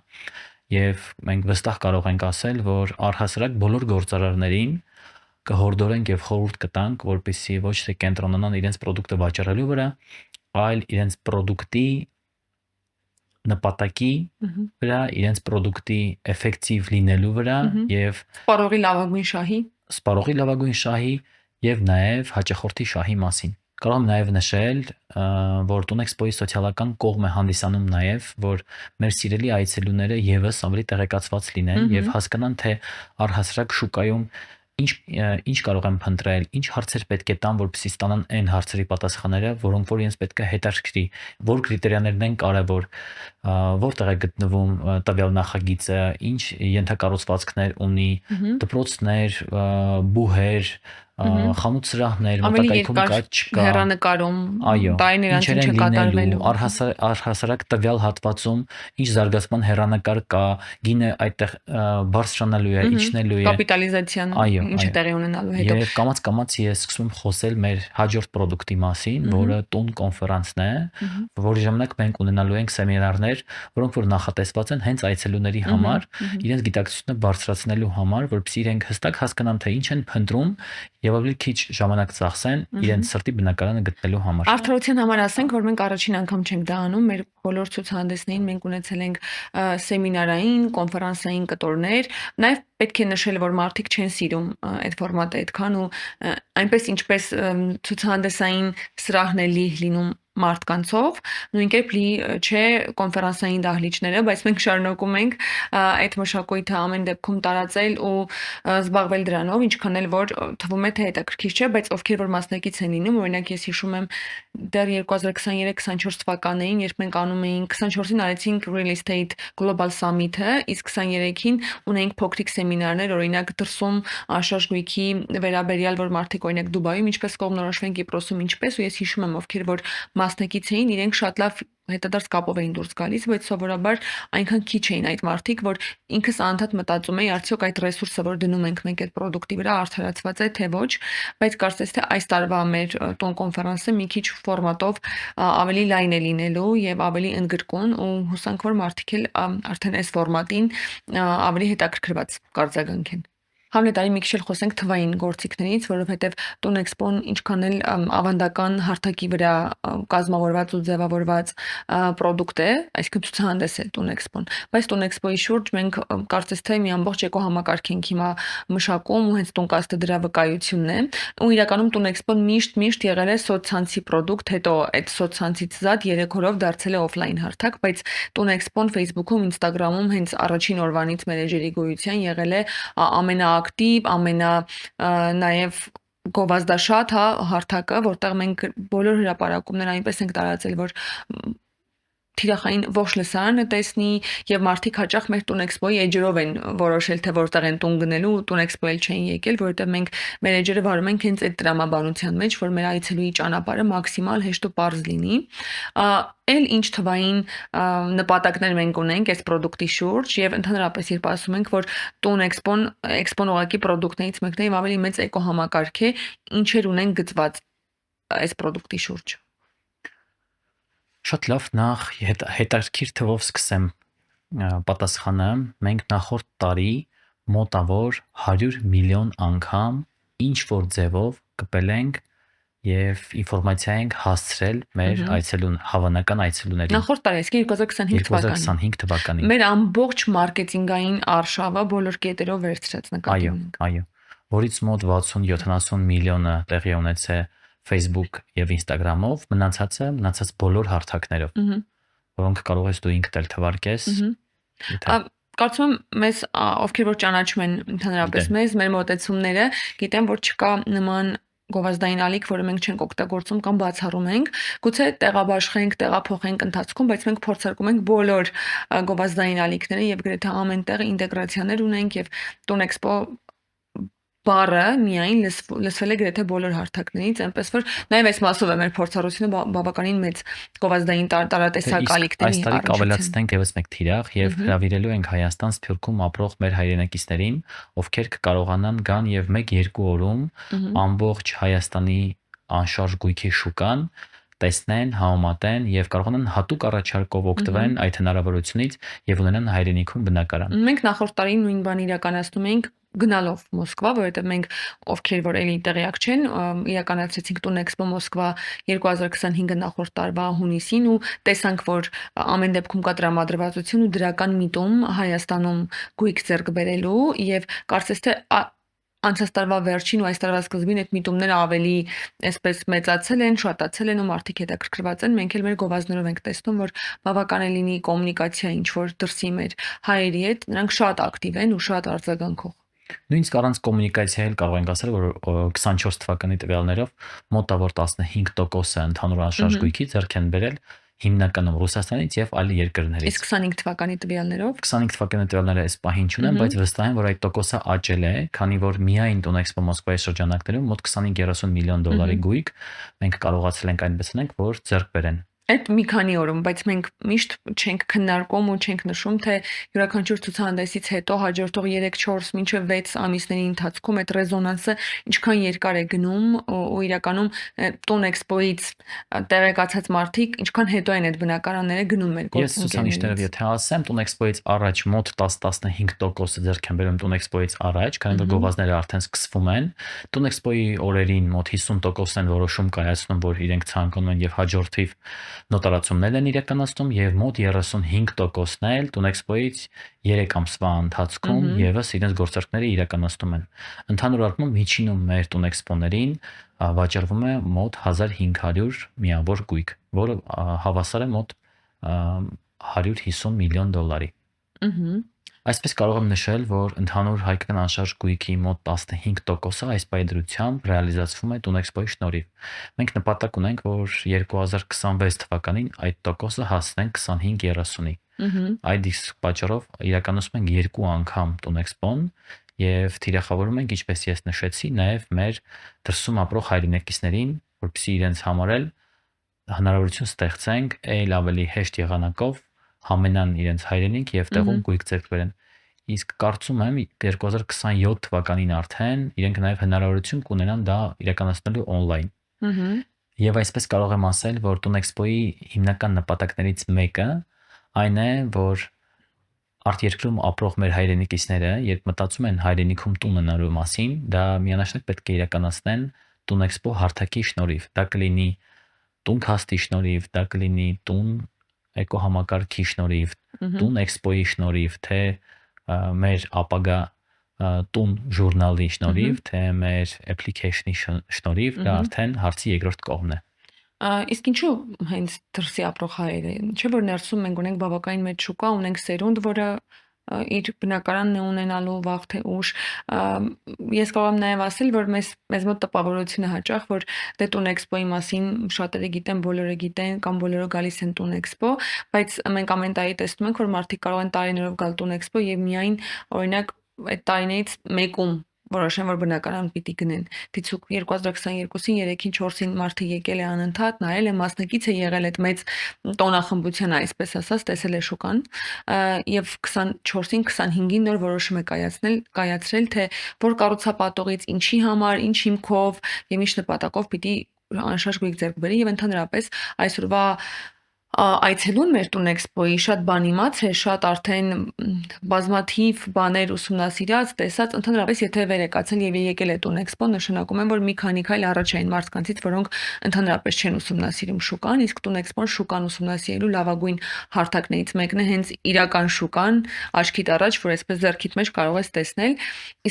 եւ մենք վստահ կարող ենք ասել, որ առհասարակ բոլոր գործարարներին կհորդորենք եւ խորհուրդ կտանք, որպեսզի ոչ թե կենտրոնանան իրենց ապրանքը վաճառելու վրա, այլ իրենց ապրանքի նպատակի վրա, իրենց ապրանքի էֆեկտիվ լինելու վրա եւ սպառողի լավագույն շահի եւ նաեւ հաճախորդի շահի մասին։ Կարող եմ նաեւ նշել, որ Տունեքսպոյի սոցիալական կողմ է հանդիսանում նաեւ, որ մեր սիրելի այցելուները եւս ավելի տեղեկացված լինեն եւ հասկանան, թե առհասարակ շուկայում ինչ կարող են փնտրել, ինչ հարցեր պետք է տան, որպեսզի ստանան այն հարցերի պատասխանները, որոնք որ իրենց պետք է հետաքրքրի, որ կրիտերիաներն են կարևոր, որտեղ է գտնվում տվյալ նախագիծը, ինչ ենթակառուցվածքներ ունի, դպրոցներ, բուհեր, խանութ սրահներ, մոտակայքում կա չկա, հեռանկարում, բայն իրանց ինչը կատարվելու, առհասարակ տվյալ հատվածում ինչ զարգացման հեռանկար կա, գինը այդտեղ բարձրանալու է, իջնելու է, կապիտալիզացիան ինչը տեղի ունենալու հետո։ Եվ կամաց ես սկսում եմ խոսել մեր հաջորդ ապրանքի մասին, որը Տուն կոնֆերանսն է, որի ժամանակ մենք ունենալու ենք սեմինարներ, որոնք որ նախատեսված են հենց այցելուների համար, իրենց գիտակցությունը բարձրացնելու համար, որպեսզի իրենք հստակ հասկանան, թե ինչ են փնտրում եւ ավելի քիչ ժամանակ ծախսեն իրենց սրտի բնակարանը գտնելու համար։ Արդարության համար ասենք, որ մենք առաջին անգամ չենք դա անում, մեր բոլոր ցուցահանդեսներին մենք ունեցել ենք սեմինարային, կոնֆերանսային կտորներ, նաեւ պետք է նշել, որ մարդիկ չեն սիրում այդ ֆորմատը այդքան ու այնպես ինչպես ցուցահանդեսային սրահն է լինում մարդկանցով, նույն կերպ լի չէ կոնֆերանսային դահլիճները, բայց մենք շարունակում ենք այդ մշակույթը ամեն դեպքում տարածել ու զբաղվել դրանով, ինչքան էլ որ թվում է թե հետաքրքիր չէ, բայց ովքեր որ մասնակից են լինում, օրինակ ես հիշում եմ դեռ 2023-24 թվականներին, երբ մենք անում էինք 24-ին արեցինք Real Estate Global Summit-ը, իսկ 23-ին ունեինք փոքրիկ սեմինարներ, օրինակ դրսում անշարժ գույքի վերաբերյալ, որ մարդիկ օրինակ Դուբայում ինչպես կողմնորոշվեն, Կիպրոսում ինչպես, ու ես հիշում եմ ովքեր որ մասնակից էին, իրենք շատ լավ հետադարձ կապով էին դուրս գալիս, բայց սովորաբար այնքան քիչ էին այդ մարդիկ, որ ինքս անդադ մտածում էի, արդյոք այդ ռեսուրսը, որ դնում ենք մենք այդ ապրանքի վրա, արդարացված է թե ոչ, բայց կարծես թե այս տարվա մեր տոն կոնֆերանսը մի քիչ ֆորմատով ավելի լայն է լինելու եւ ավելի ընդգրկուն ու հուսանք որ մարդիկ էլ արդեն այս ֆորմատին ավելի հետաքրքրված կարձագանքեն։ Համլետ արի մի քիչ խոսենք թվային գործիքներից, որովհետև Տունեքսպոն ինչքան էլ ավանդական հարթակի վրա կազմավորված ու ձևավորված ապրանք է, այսինքն ցուցահանդես է Տունեքսպոն, բայց Տունեքսպոյի շուրջ մենք կարծես թե մի ամբողջ էկոհամակարգ ենք հիմա մշակում ու հենց Տունկաստը դրա վկայությունն է, ու իրականում Տունեքսպոն միշտ եղել է սոցցանցի ապրանք, հետո այդ սոցցանցից զատ 3 օրով դարձել է օֆլայն հարթակ, բայց Տունեքսպոն Facebook-ում, Instagram-ում հենց առաջին օրվանից մեր էջերի գոյության եղել է ամենա ամենաակտիվ, նաև գովազդաշատ, հա, հարթակը, որտեղ մենք բոլոր հրապարակումները այնպես ենք տարածել, որ թիրախային ողջ լսարանը տեսնի եւ մարդիկ հաճախ մեր տուն էքսպոյի էջերով են որոշել թե որտեղ են տուն գնելու ու տուն էքսպոյել չէին եկել, որովհետեւ մենք մեր էջերը վարում ենք հենց այդ տրամաբանության մեջ, որ մեր այցելուի ճանապարհը մաքսիմալ հեշտ ու պարզ լինի։ Էլ ինչ թվային նպատակներ մենք ունենք այս product-ի շուրջ եւ ընդհանրապես երբ ասում ենք, որ տուն էքսպոն ուղղակի product-ներից մեկն է եւ ավելի մեծ էկո համակարգ է, ինչեր ունենք գծված այս product-ի շուրջ։ Շատ լավ, նախ հետաքրքիր թվով սկսեմ պատասխանը։ Մենք նախորդ տարի մոտավոր 100 միլիոն անգամ ինչ որ ձևով կպել ենք եւ ինֆորմացիա ենք հասցրել մեր հավանական այցելուներին։ Նախորդ տարի, իսկ 2025 թվականին։ Մեր ամբողջ մարքեթինգային արշավը բոլոր կետերով վերցրած նկատի ունենք։ Այո, որից մոտ 60-70 միլիոնը տեղի ունեցել Facebook եւ Instagram-ով, մնացած բոլոր հարթակներով, որոնք կարող ես դու ինքդ էլ թվարկես։ Կարծում եմ մեզ ովքեր որ ճանաչում են ընդհանրապես մեր մոտեցումները, գիտեն որ չկա նման գովազդային ալիք, որը մենք չենք օգտագործում կամ բացառում ենք, գուցե տեղաբաշխենք, տեղափոխենք ընթացքում, բայց մենք փորձարկում ենք բոլոր գովազդային ալիքները եւ գրեթե ամենտեղ ինտեգրացիաներ ունենք եւ Տուն Էքսպո բառը միայն լսվել է գրեթե բոլոր հարթակներից, այնպես որ նաև այս մասով է մեր փորձառությունը բավականին մեծ գովազդային տարատեսակ ալիքների այս տարի կավելացնենք եւս մեկ թիրախ եւ հրավիրելու ենք Հայաստան Սփյուռքում ապրող մեր հայրենակիցներին, ովքեր կկարողանան գան եւ 1-2 օրում ամբողջ Հայաստանի անշարժ գույքի շուկան տեսնեն, համեմատեն եւ կարողանան հատուկ առաջարկով օգտվեն այդ հնարավորությունից եւ ունենան հայրենիքում բնակարան։ Մենք նախորդ տարի նույն բան իրականացնում ենք գնալով Մոսկվա, որովհետև մենք ովքեր որ էլի տեղյակ չեն, իրականացրեցինք Տուն Էքսպո Մոսկվա 2025 նախորդ տարվա հունիսին ու տեսանք, որ ամեն դեպքում կա տրամադրվածություն ու դրական միտում Հայաստանում գույք ձեռք բերելու եւ կարծես թե անցած տարվա վերջին ու այս տարվա սկզբին այդ միտումները ավելի այսպես մեծացել են, շատացել են ու մարդիկ հետաքրքրված են։ Մենք էլ մեր գովազդներով ենք տեսնում, որ բավական է լինի կոմունիկացիա ինչ որ դրսի մեր հայերի հետ, նրանք շատ ակտիվ են ու շատ արձագանքող։ Նույնիսկ առանց կոմունիկացիայի էլ կարող ենք ասել, որ 24 թվականի տվյալներով մոտավոր 15% ընդհանուր անշարժ գույքի ձեռք են բերել հիմնականում Ռուսաստանից եւ այլ երկրներից։ Իսկ 25 թվականի տվյալներով 25 թվականի տվյալները այս պահին չունեմ, բայց վստահ եմ, որ այդ տոկոսը աճել է, քանի որ միայն Տուն Էքսպո Մոսկվայի շրջանակներում մոտ 25-30 միլիոն դոլարի գույք մենք կարողացել ենք այնպես անենք, որ ձեռք բերեն։ Այդ մի քանի օրում, բայց մենք միշտ չենք քննարկում ու չենք նշում, թե յուրաքանչյուր ցուցահանդեսից հետո հաջորդող 3-4 մինչև 6 ամիսների ընթացքում այդ ռեզոնանսը ինչքան երկար է գնում ու իրականում Տուն Էքսպոից տեղեկացած մարդիկ ինչքան հետո են այդ բնակարանները գնում մեր գործընկերներից։ Ես ցուցանիշներով եթե ասեմ, Տուն Էքսպոից առաջ մոտ 10-15% ձեռք են բերում Տուն Էքսպոից առաջ, քանի որ գովազդները արդեն սկսվում են։ Տուն Էքսպոյի օրերին մոտ 50% են որոշում կայացնում, որ իրենք ցանկանում են եւ հաջորդիվ նոտարացումներ են իրականացնում եւ մոտ 35%-ն էլ Տուն Էքսպոից 3 ամսվա ընթացքում եւս իրենց գործարքները իրականացնում են։ Ընդհանուր առմամբ միջինում մեր Տուն Էքսպոներին վաճառվում է մոտ 1500 միավոր գույք, որը հավասար է մոտ 150 միլիոն դոլարի։ Այսպես կարող եմ նշել, որ ընդհանուր հայկական անշարժ գույքի մոտ 15%-ը այս պայդրությամբ ռեալիզացվում է Տուն Էքսպոյի շնորհիվ։ Մենք նպատակ ունենք, որ 2026 թվականին այդ տոկոսը հասնենք 25-30-ի։ Այդ իսկ պատճառով իրականացնում ենք 2 անգամ Տուն Էքսպոն եւ թիրախավորում ենք, ինչպես ես նշեցի, նաեւ մեր դրսում ապրող հայրենակիցներին, որպեսզի իրենց համար էլ հնարավորություն ստեղծենք այլ ավելի հեշտ եղանակով համենան իրենց հայրենիք եւ տեղում գույք ձեռք բերեն։ Իսկ կարծում եմ 2027 թվականին արդեն իրենք նաեւ հնարավորություն կունենան դա իրականացնելու on-line։ Եվ այսպես կարող եմ ասել, որ Տուն Էքսպոյի հիմնական նպատակներից մեկը այն է, որ արտերկրում ապրող մեր հայրենակիցները, երբ մտածում են հայրենիքում տուն ունենալու մասին, դա միանշանակ պետք է իրականացնեն Տուն Էքսպո հարթակի շնորհիվ։ Դա կլինի տուն քաստի շնորհիվ, դա կլինի տուն էկոհամակարգի շնորհիվ, Տուն Էքսպոյի շնորհիվ, թե մեր ապագա տուն ժուրնալի շնորհիվ, թե մեր application-ի շնորհիվ, դա արդեն հարցի երկրորդ կողմն է։ Իսկ ինչու հենց դրսի ապրող հայերը, չէ՞ որ ներսում մենք ունենք բավականին մեծ շուկա, ունենք սերունդ, որը իր բնակարանն է ունենալու վաղ թե ուշ։ Ես կարող եմ նաև ասել, որ մեզ մոտ տպավորություն է հաճախ, որ դե տուն էքսպոյի մասին շատերը գիտեն, բոլորը գիտեն կամ բոլորը գալիս են տուն էքսպո, բայց մենք ամեն տարի տեսնում ենք, որ մարդիկ կարող են տարիներով գալ տուն էքսպո եւ միայն օրինակ այդ տարիներից մեկում որոշեն, որ բնակարան պիտի գնեն։ Դիցուկ 2022-ին, 3-ին, 4-ին մարդը եկել է անընդհատ, նայել է, մասնակից է եղել այդ մեծ տոնախմբության, այսպես ասած, տեսել է շուկան, եւ 24-ին, 25-ին նոր որոշում է կայացրել, թե որ կառուցապատողից ինչի համար, ինչ հիմքով եւ ինչ նպատակով պիտի անշարժ գույք ձեռք բերի եւ ընդհանրապես այսօրվա այցելուն մեր տուն էքսպոյի շատ բան իմաց է, շատ արդեն բազմաթիվ բաներ ուսումնասիրած, տեսած, ընդհանրապես եթե վեր եկացել եւ եկել է տուն էքսպո, նշանակում է, որ մի քանի քայլ առաջ այն մարդկանցից, որոնք ընդհանրապես չեն ուսումնասիրում շուկան, իսկ տուն էքսպոն շուկան ուսումնասիրելու լավագույն հարթակներից մեկն է հենց իրական շուկան, աչքիդ առաջ, որ այսպես ձեռքիդ մեջ կարող ես տեսնել։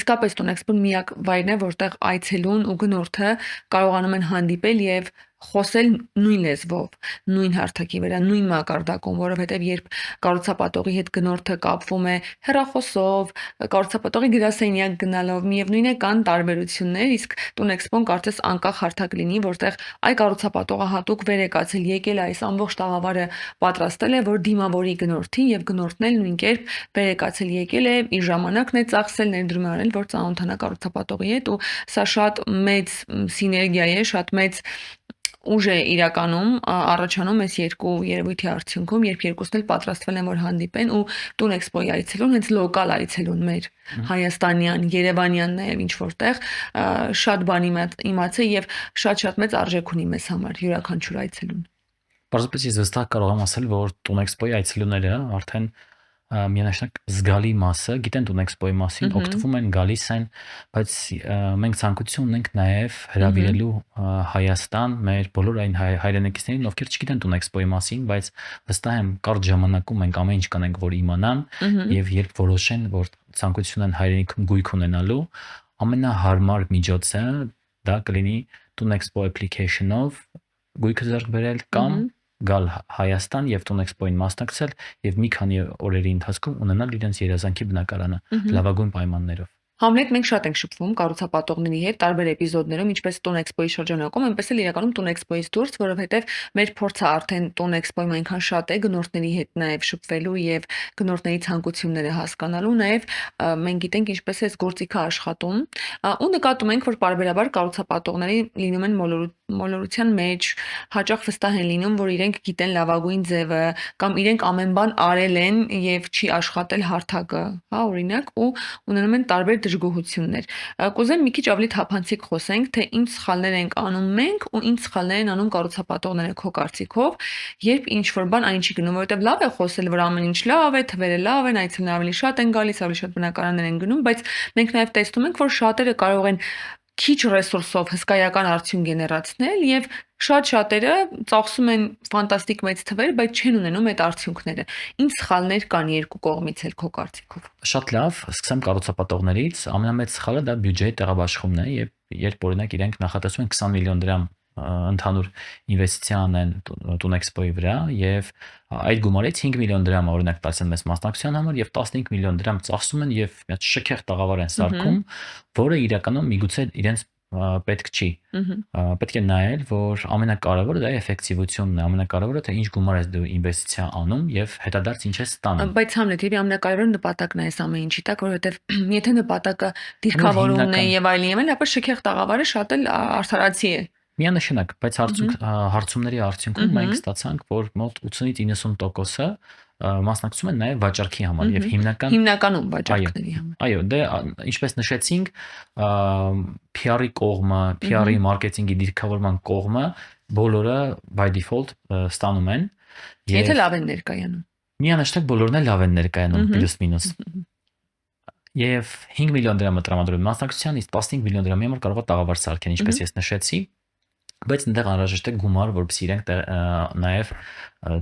Իսկապես տուն էքսպոն միակ վայրն է, որտեղ այցելուն ու գնորդը կարողանում են հանդիպել եւ խոսել նույն լեզվով, նույն հարթակի վրա, նույն մակարդակում, որովհետև երբ կառուցապատողի հետ գնորդը կապվում է հեռախոսով, կառուցապատողի գրասենյակ գնալով, միևնույն է կան տարբերություններ, իսկ տուն էքսպոն կարծես անկախ հարթակ լինի, որտեղ այ կառուցապատողը հատուկ վեր եկացել, եկել է այս ամբողջ տաղավարը պատրաստել է, որ դիմավորի գնորդին եւ գնորդն էլ նույն կերպ վեր եկացել եկել է, իր ժամանակն է ծախսել, ներդրում արել, որ ծանոթանա կառուցապատողի հետ ու սա շատ մեծ սիներգիա է, շատ մեծ ուժ է իրականում առաջանում այս երկու երևույթի արդյունքում, երբ երկուսն էլ պատրաստվել են որ հանդիպեն ու տուն էքսպոյի այցելուն, հենց լոկալ այցելուն մեր հայաստանյան, երևանյան նաև ինչ որտեղ շատ բան իմաց է եւ շատ մեծ արժեք ունի մեզ համար յուրաքանչյուր այցելուն։ Պարզապես ես վստահ կարող եմ ասել, որ տուն էքսպոյի այցելուները արդեն միանշանակ զգալի մասը գիտեն տուն էքսպոյի մասին, օգտվում են, գալիս են, բայց մենք ցանկություն ունենք նաև հրավիրելու Հայաստան մեր բոլոր այն հայրենակիցներին, ովքեր չգիտեն տուն էքսպոյի մասին, բայց վստահ եմ կարճ ժամանակում մենք ամեն ինչ կանենք, որ իմանան եւ երբ որոշեն, որ ցանկություն են հայրենիքում գույք ունենալու, ամենահարմար միջոցը դա կլինի տուն էքսպո application-ով գույքը ձեռք բերել կամ գալ Հայաստան եւ տուն էքսպոյին մասնակցել եւ մի քանի օրերի ընթացքում ունենալ իրենց երազանքի բնակարանը լավագույն պայմաններով։ Համլետ մենք շատ ենք շփվում կառուցապատողների հետ տարբեր էպիզոդներում, ինչպես տուն էքսպոյի շրջանակում, այնպես էլ իրականում տուն էքսպոյից դուրս, որովհետև մեր փորձը արդեն տուն էքսպոյում այնքան շատ է գնորդների հետ նաև շփվելու եւ գնորդների ցանկությունները հասկանալու, նաև մենք գիտենք ինչպես է գործիքը աշխատում ու նկատում ենք, որ պարբերաբար կառուցապատողների լինում են մոլորության մեջ, հաճախ վստահ են լինում, որ իրենք գիտեն լավագույն ձևը կամ իրենք ամեն բան արել են եւ չի աշխատել հարթակը, հա, օրինակ, ու ունենում են տարբեր դժգոհություններ։ Կուզեմ մի քիչ ավելի թափանցիկ խոսենք, թե ինչ սխալներ ենք անում մենք ու ինչ սխալներ են անում կառուցապատողները քո կարծիքով, երբ ինչ որ բան այն չի գնում, որովհետև լավ է խոսել, որ ամեն ինչ լավ է, թվերը լավ են, այցելուներ ավելի շատ են գալիս, ավելի շատ բնակարաններ են գնում, բայց մենք նաև տեսնում ենք, որ շատերը կարող են քիչ ռեսուրսով հսկայական արդյունք գեներացնել եւ շատերը ծախսում են ֆանտաստիկ մեծ թվեր, բայց չեն ունենում այդ արդյունքները։ Ինչ սխալներ կան երկու կողմից էլ քո կարծիքով։ Շատ լավ, սկսեմ կառուցապատողներից, ամենամեծ սխալը դա բյուջեի տեղաբաշխումն է, եւ երբ օրինակ իրենք նախատեսում են 20 միլիոն դրամ ընդհանուր ինվեստիցիա անեն տուն էքսպոյի վրա եւ այդ գումարից 5 միլիոն դրամ օրինակ տալիս են մեզ մասնակցության համար եւ 15 միլիոն դրամ ծախսում են եւ մի հատ շքեղ տաղավար են սարքում, որը իրականում միգուցե իրենց պետք չի։ Պետք է նայել, որ ամենակարևորը դա էֆեկտիվությունն է, ամենակարևորը թե ինչ գումար ես դու ինվեստիցիա անում եւ հետադարձ ինչ ես ստանում։ Բայց Համլետ, եւ ամենակարևորը նպատակն է այս ամեն ինչի տակ, որովհետեւ եթե նպատակը դիրքավորումն է եւ այլն, ապա շքեղ տաղավարը շատ էլ արդարացի է։ Միանշանակ, բայց հարցումների արդյունքում մենք ստացանք, որ մոտ 80-ից 90%-ը մասնակցում են նաև վաճառքի համար եւ հիմնականում վաճառքների համար։ Այո, դե ինչպես նշեցինք, PR-ի կողմը, PR-ի մարքեթինգի դիրքավորման կողմը բոլորը by default ստանում են։ Եթե լավ են ներկայանում։ Միանշանակ բոլորն էլ լավ են ներկայանում, պլյուս մինուս։ Եվ 5 միլիոն դրամ տրամադրում մասնակցության, իսկ 15 միլիոն դրամի համար կարող է տաղավար սարքեն, ինչպես ես նշեցի, բայց այնտեղ անհրաժեշտ է գումար, որպեսզի իրենք նաև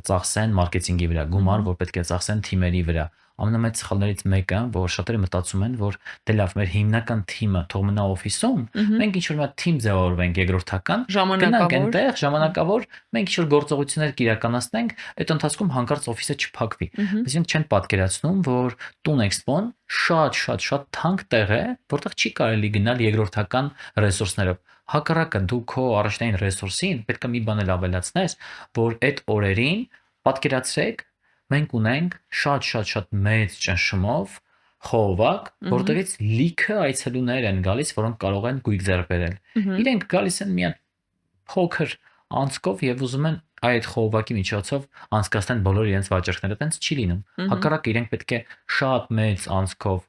ծախսեն մարքեթինգի վրա, գումար, որ պետք է ծախսեն թիմերի վրա, ամենամեծ սխալներից մեկը, որ շատերը մտածում են, որ դե լավ, մեր հիմնական թիմը թող մնա օֆիսում, մենք ինչ-որ մի թիմ ձևավորվենք երկրորդական, գնանք այնտեղ ժամանակավոր, մենք ինչ-որ գործողություններ կիրականացնենք, այդ ընթացքում հանկարծ օֆիսը չփակվի։ Այսինքն չեն պատկերացնում, որ Տուն Էքսպոն շատ թանկ տեղ է, որտեղ չի կարելի գնալ երկրորդական ռեսուրսներով։ Հակառակը դու քո առաջնային ռեսուրսին պետք է մի բան էլ ավելացնես, որ այդ օրերին պատկերացրեք մենք ունենք շատ մեծ ճնշումով խողովակ, որտեղից լիքը այցելուներ են գալիս, որոնք կարող են գույք ձեռք բերել։ Իրենք գալիս են միայն փոքր անցքով եւ ուզում են այդ խողովակի միջոցով անցկացնեն բոլոր իրենց վաճառքները, տենց չի լինում։ Հակառակը իրենք պետք է շատ մեծ անցքով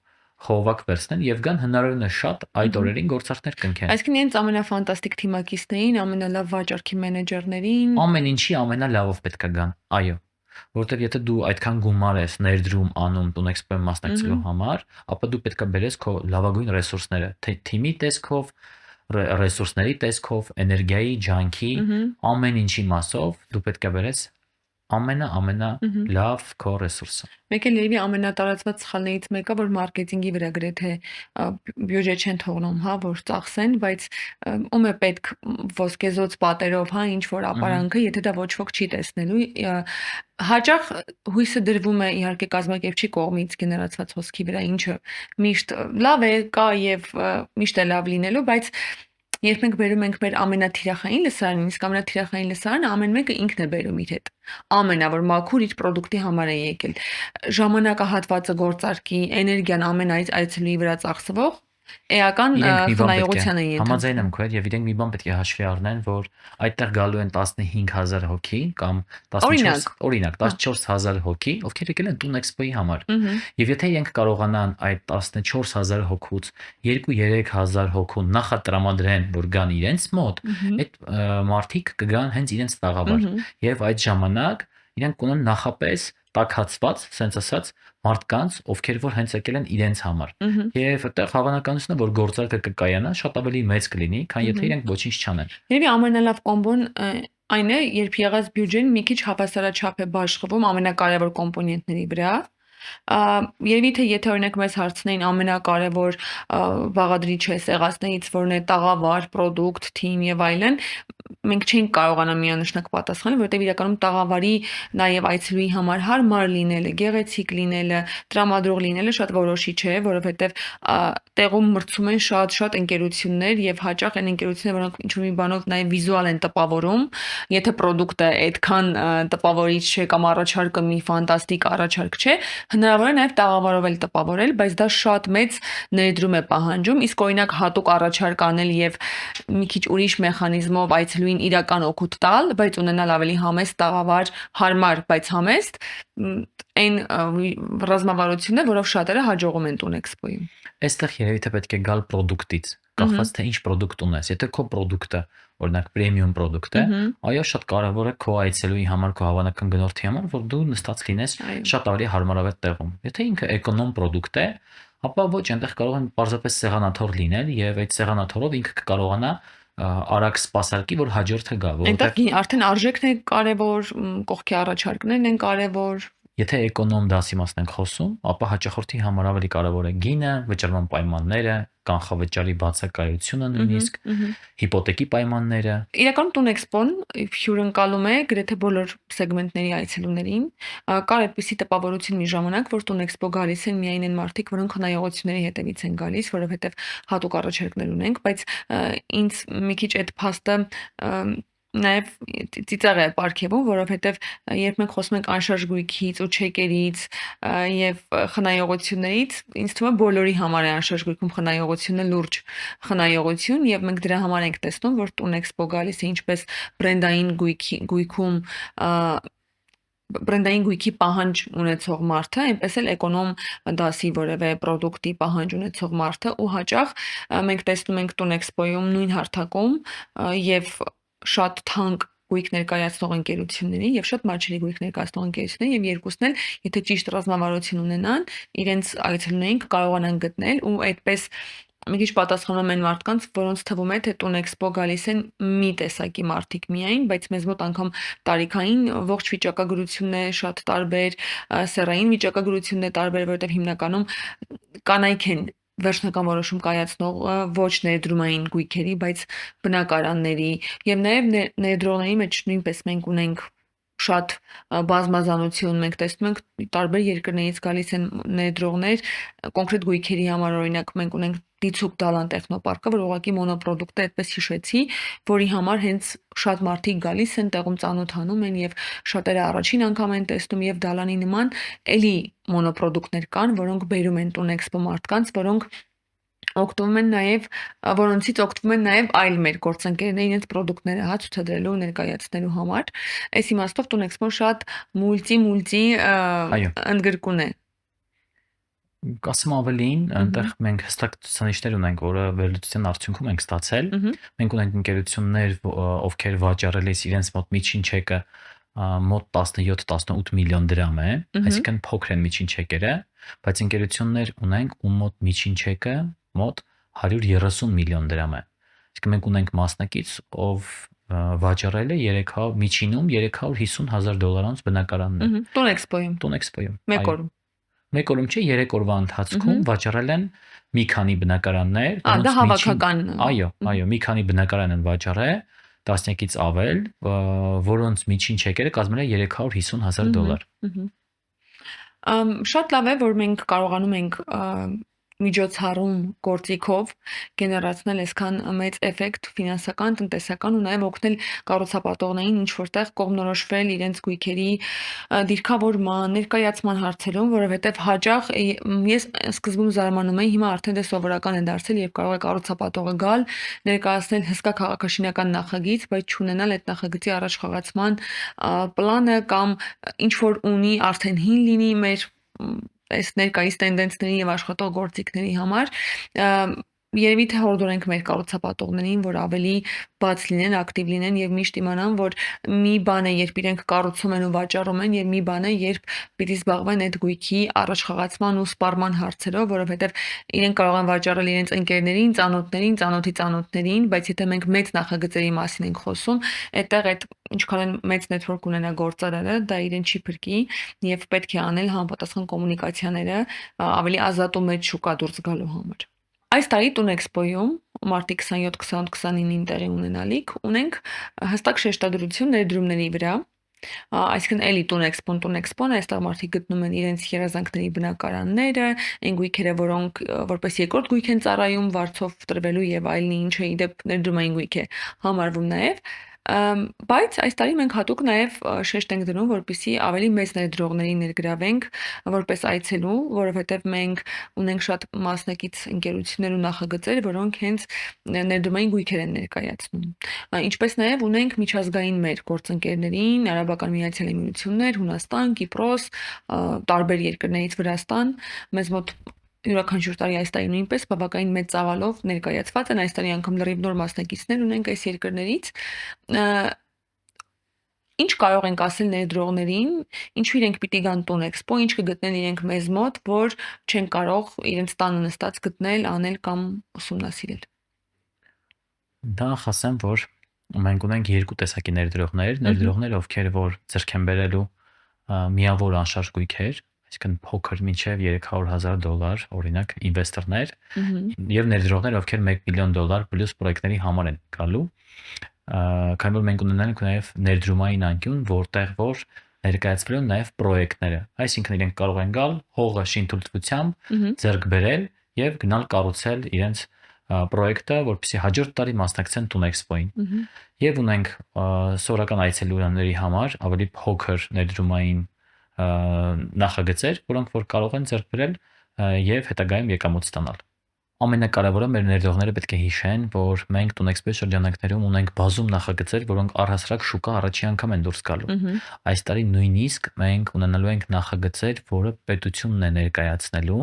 խողովակ վերցնեն եւ գան հնարավորինս շատ այդ օրերին գործարքներ կնքեն։ Այսինքն իրենց ամենաֆանտաստիկ թիմակիցներին, ամենալավ վաճառքի մենեջերներին, ամեն ինչի ամենալավով պետք է գան։ Այո, որովհետեւ եթե դու այդքան գումար ես ներդրում անում Տուն Էքսպոյի մասնակցելու համար, ապա դու պետք է բերես քո լավագույն ռեսուրսները, թե թիմի տեսքով, ռեսուրսների տեսքով, էներգիայի, ջանքի, ամեն ինչի մասով դու պետք է բերես ամենա լավ քո ռեսուրսը։ Մեկ էլ երևի ամենատարածված սխալներից մեկը, որ մարքեթինգի վրա գրեթե բյուջե չեն թողնում, հա, որ ծախսեն, բայց ում է պետք ոսկեզոծ պատերով, հա, ինչ որ ապարանքը, եթե դա ոչ ոք չի տեսնելու, հաճախ հույսը դրվում է իհարկե կազմակերպչի կողմից գեներացված հոսքի վրա, ինչը միշտ լավ է, կա եւ միշտ է լավ լինելու, բայց երբ մենք բերում ենք մեր ամենաթիրախային լսարանին, իսկ ամենաթիրախային լսարանը ամեն մեկը ինքն է բերում իր հետ։ Ամենա որ մաքուր իր պրոդուկտի համար է եկել։ Ժամանակահատվածը գործարքի, էներգիան ամեն այցելուի վրա ծախսվող էական խնայողության է ենթարկվում։ Համաձայն եմ քո հետ եւ իրենք մի բան պետք է հաշվի առնեն, որ այդտեղ գալու են 15000 հոգի կամ 14, օրինակ 14000 հոգի, ովքեր եկել են Տուն Էքսպոյի համար։ Եվ եթե իրենք կարողանան այդ 14000 հոգուց 2-3000 հոգու նախատրամադրեն, որ գան իրենց մոտ, այդ մարդիկ կգան հենց իրենց տաղավար։ Եվ այդ ժամանակ իրենք կունեն նախապես տաքացված, sense ասած, մարդկանց, ովքեր որ հենց եկել են իրենց համար։ Եվ այդտեղ հավանականությունը, որ գործարքը կկայանա, շատ ավելի մեծ կլինի, քան եթե իրենք ոչինչ չանեն։ Երևի ամենալավ կոմբոն այն է, երբ եղած բյուջեն մի քիչ հավասարաչափ է բաշխվում ամենակարևոր կոմպոնենտների վրա։ Երևի թե եթե օրինակ մեզ հարցնեին ամենակարևոր բաղադրիչը սեղաններից որն է տաղավար, պրոդուկտ, թիմ եւ այլն, մենք չենք կարողանա միանշանակ պատասխանել, որովհետեւ իրականում տաղավարի նաեւ այցելուի համար հարմար լինելը, գեղեցիկ լինելը, տրամադրող լինելը շատ որոշիչ է, որովհետեւ տեղում մրցում են շատ ընկերություններ եւ հաճախ այն ընկերությունները, որոնք ինչ-որ մի բանով նաեւ վիզուալ են տպավորում, եթե պրոդուկտը այդքան տպավորիչ չէ կամ առաջարկը մի ֆանտաստիկ առաջարկ չէ, հնարավոր է նաև տաղավարով էլ տպավորել, բայց դա շատ մեծ ներդրում է պահանջում, իսկ օրինակ հատուկ առաջարկ անել եւ մի քիչ ուրիշ մեխանիզմով այցելուին իրական օգուտ տալ, բայց ունենալ ավելի համեստ տաղավար, հարմար, բայց համեստ, այն ռազմավարությունն է, որով շատերը հաջողում են Տուն Էքսպոյում։ Այստեղ երևի թե պետք է գալ պրոդուկտից, կախված թե ինչ պրոդուկտ ունես։ Եթե քո պրոդուկտը, օրինակ պրեմիում պրոդուկտ է, այո, շատ կարևոր է քո այցելուի համար, քո հավանական գնորդի համար, որ դու նստած լինես շատ ավելի հարմարավետ տեղում։ Եթե ինքը էկոնոմ պրոդուկտ է, ապա ոչ, այնտեղ կարող են պարզապես սեղանաթոռ լինել եւ այդ սեղանաթոռով ինքը կկարողանա արագ սպասարկի, որ հաջորդը գա, որովհետեւ արդեն արժեքն է կարևոր, կողքի առաջարկներն են կարևոր։ Եթե էկոնոմ դասի մասն ենք խոսում, ապա հաճախորդի համար ավելի կարևոր է գինը, վճարման պայմանները, կանխավճարի բացակայությունը նույնիսկ, հիպոթեկի պայմանները։ Իրականում Տուն Էքսպոն հյուրընկալում է գրեթե բոլոր սեգմենտների այցելուներին։ Կար այդպիսի տպավորություն մի ժամանակ, որ Տուն Էքսպո գալիս են միայն այն մարդիկ, որոնք խնայողությունների հետևից են գալիս, որովհետև հատուկ առաջարկներ ունենք, բայց ինձ մի քիչ այդ փաստը նաև ծիծաղ է պարգևում, որովհետև երբ մենք խոսում ենք անշարժ գույքից ու չեկերից եւ խնայողություններից, ինձ թվում է բոլորի համար է անշարժ գույքում խնայողությունը լուրջ խնայողություն եւ մենք դրա համար ենք տեսնում, որ Տուն Էքսպո գալիս է ինչպես բրենդային գույքում բրենդային գույքի պահանջ ունեցող մարդը, այնպես էլ էկոնոմ դասի որևէ պրոդուկտի պահանջ ունեցող մարդը ու հաճախ մենք տեսնում ենք Տուն Էքսպոյում նույն հարթակում եւ շատ թանկ գույք ներկայացնող ընկերությունների եւ շատ մատչելի գույք ներկայացնող ընկերությունների եւ երկուսն էլ եթե ճիշտ ռազմավարություն ունենան, իրենց այցելուներին կարողանան գտնել ու այդպես մի քիչ պատասխանում են մարդկանց, որոնց թվում է, թե Տունեքսպո գալիս են մի տեսակի մարդիկ միայն, բայց մեզ մոտ անգամ տարիքային ողջ վիճակագրությունն է շատ տարբեր, սեռային վիճակագրությունն է տարբեր, որովհետև հիմնականում կանայք են վերջնական որոշում կայացնող ոչ ներդրումային գույքերի, բայց բնակարանների եւ նաեւ ներդրողների մեջ նույնպես մենք ունենք շատ բազմազանություն մենք տեսնում ենք տարբեր երկրներից գալիս են ներդրողներ կոնկրետ գույքերի համար օրինակ մենք ունենք դիցուկ դալան տեխնոպարկը, որ ուղղակի մոնոպրոդուկտ է, այդպես հիշեցի, որի համար հենց շատ մարդիկ գալիս են, տեղում ծանոթանում են եւ շատերը առաջին անգամ են տեսնում եւ դալանի նման էլի մոնոպրոդուկտներ կան, որոնք բերում են Տունեքսպո մարդկանց, որոնք օգտվում են նաև որոնցից օգտվում են նաև այլ մեր գործընկերներ իրենց ապրանքները հա ցուցադրելու ներկայացնելու համար այս իմաստով Տունեքսպոն շատ մուլտի Այո, ընդգրկուն է կասեմ ավելին, այնտեղ մենք հստակ ցուցանիշներ ունենք, որը վերլուծության արդյունքում ենք ստացել։ Մենք ունենք ընկերություններ, ովքեր վաճառելիս իրենց մոտ միջին չեկը մոտ 17-18 միլիոն դրամ է, այսինքն փոքր են միջին չեկերը, բայց ընկերություններ ունենք, ում մոտ միջին չեկը մոտ 130 միլիոն դրամ է։ Այսինքն մենք ունենք մասնակից, ով վաճառել է 300 միջինում $350,000 բնակարաններ։ Տունեքսպոյում Տունեքսպոյում։ մեկ օրում Մեկ օրում չէ, 3 օրվա ընթացքում վաճառել են մի քանի բնակարաններ, դա հավաքական այո, մի քանի բնակարան են վաճառել, տասնյակից ավել, որոնց միջին չեկերը կազմել է $350,000։ Շատ լավ է, որ մենք կարողանում ենք միջոցառում գործիքով գեներացնել այսքան մեծ էֆեկտ ֆինանսական, տնտեսական ու նաև օգնել կառուցապատողներին ինչ որտեղ կողմնորոշվել իրենց գույքերի դիրքավորման, ներկայացման հարցերում, որովհետև հաճախ ես սկզբում զարմանում էի, հիմա արդեն դե սովորական է դարձել եւ կարող է կառուցապատողը գալ, ներկայացնել հսկա քաղաքաշինական նախագիծ, բայց չունենալ այդ նախագծի առաջխաղացման պլանը կամ ինչ որ ունի արդեն հին լինի մեր այս ներկայիս տենդենսների եւ աշխատող գործիքների համար երևի թե հորդորենք մեր կառուցապատողներին, որ ավելի բաց լինեն, ակտիվ լինեն եւ միշտ իմանան, որ մի բան է, երբ իրենք կառուցում են ու վաճառում են, եւ մի բան է, երբ պիտի զբաղվեն այդ գույքի առաջխաղացման ու սպառման հարցերով, որովհետեւ իրենք կարող են վաճառել իրենց ընկերներին, ծանոթներին, ծանոթի ծանոթներին, բայց եթե մենք մեծ նախագծերի մասին ենք խոսում, այդտեղ այդ ինչքան են մեծ network ունենա գործարարը, դա իրեն չի փրկի եւ պետք է անել համապատասխան կոմունիկացիաները ավելի ազատ ու մեծ շուկա դուրս գալու համար։ Այս տարի Տունեքսպոյում մարտի 27-28-29-ին տեղի ունենալիք ունենք հստակ շեշտադրություն ներդրումների վրա, այսինքն էլի Տունեքսպոն է, այստեղ մարդիկ գտնում են իրենց երազանքների բնակարանները, այն գույքերը, որոնք որպես երկրորդ գույք են ծառայում, վարձով տրվելու եւ այլն, ինչը ի դեպ ներդրումային գույք է համարվում նաեւ բայց այս տարի մենք հատուկ նաև շեշտ ենք դնում, որպեսզի ավելի մեծ ներդրողների ներգրավենք որպես այցելու, որովհետև մենք ունենք շատ մասնակից ընկերություններ ու նախագծեր, որոնք հենց ներդրումային գույքեր են ներկայացնում։ Ինչպես նաև ունենք միջազգային մեր գործընկերներին, Արաբական Միացյալ Էմիրություններ, Հունաստան, Կիպրոս, տարբեր երկրներից Վրաստան, մեզ մոտ յուրաքանչյուր տարի այս տարի նույնպես բավականին մեծ ծավալով ներկայացված են այս տարի անգամ լրիվ նոր մասնակիցներ ունենք այս երկրներից ինչ կարող ենք ասել ներդրողներին ինչու իրենք պիտի գան Տունեքսպո ինչ կգտնեն իրենք մեզ մոտ որ չեն կարող իրենց տանը նստած գտնել անել կամ ուսումնասիրել Դա ասեմ որ մենք ունենք երկու տեսակի ներդրողներ ովքեր որ ձեռք են բերելու միավոր անշարժ գույքեր այսինքն փոքր մինչև $300,000 օրինակ ինվեստորներ եւ ներդրողներ ովքեր $1 միլիոն պլյուս պրոյեկտների համար են գալու քանի որ մենք ունենանք նաեւ ներդրումային անկյուն որտեղ որ ներկայացվելու են նաեւ պրոյեկտները այսինքն իրենք կարող են գալ հողը շինթույլտվությամբ ձեռք բերել եւ գնալ կառուցել իրենց պրոյեկտը որպեսզի հաջորդ տարի մասնակցեն Տունեքսպոին եւ ունենք սովորական այցելուների համար ավելի փոքր ներդրումային նախագծեր, որոնք որ կարող են ձեռք բերել եւ հետագայում եկամուտ ստանալ։ Ամենակարևորը մեր ներդրողները պետք է հիշեն, որ մենք Տունեքսպոյի շրջանակներում ունենք բազում նախագծեր, որոնք առհասարակ շուկա առաջի անգամ են դուրս գալու։ Այս տարի նույնիսկ մենք ունենալու ենք նախագծեր, որը պետությունն է ներկայացնելու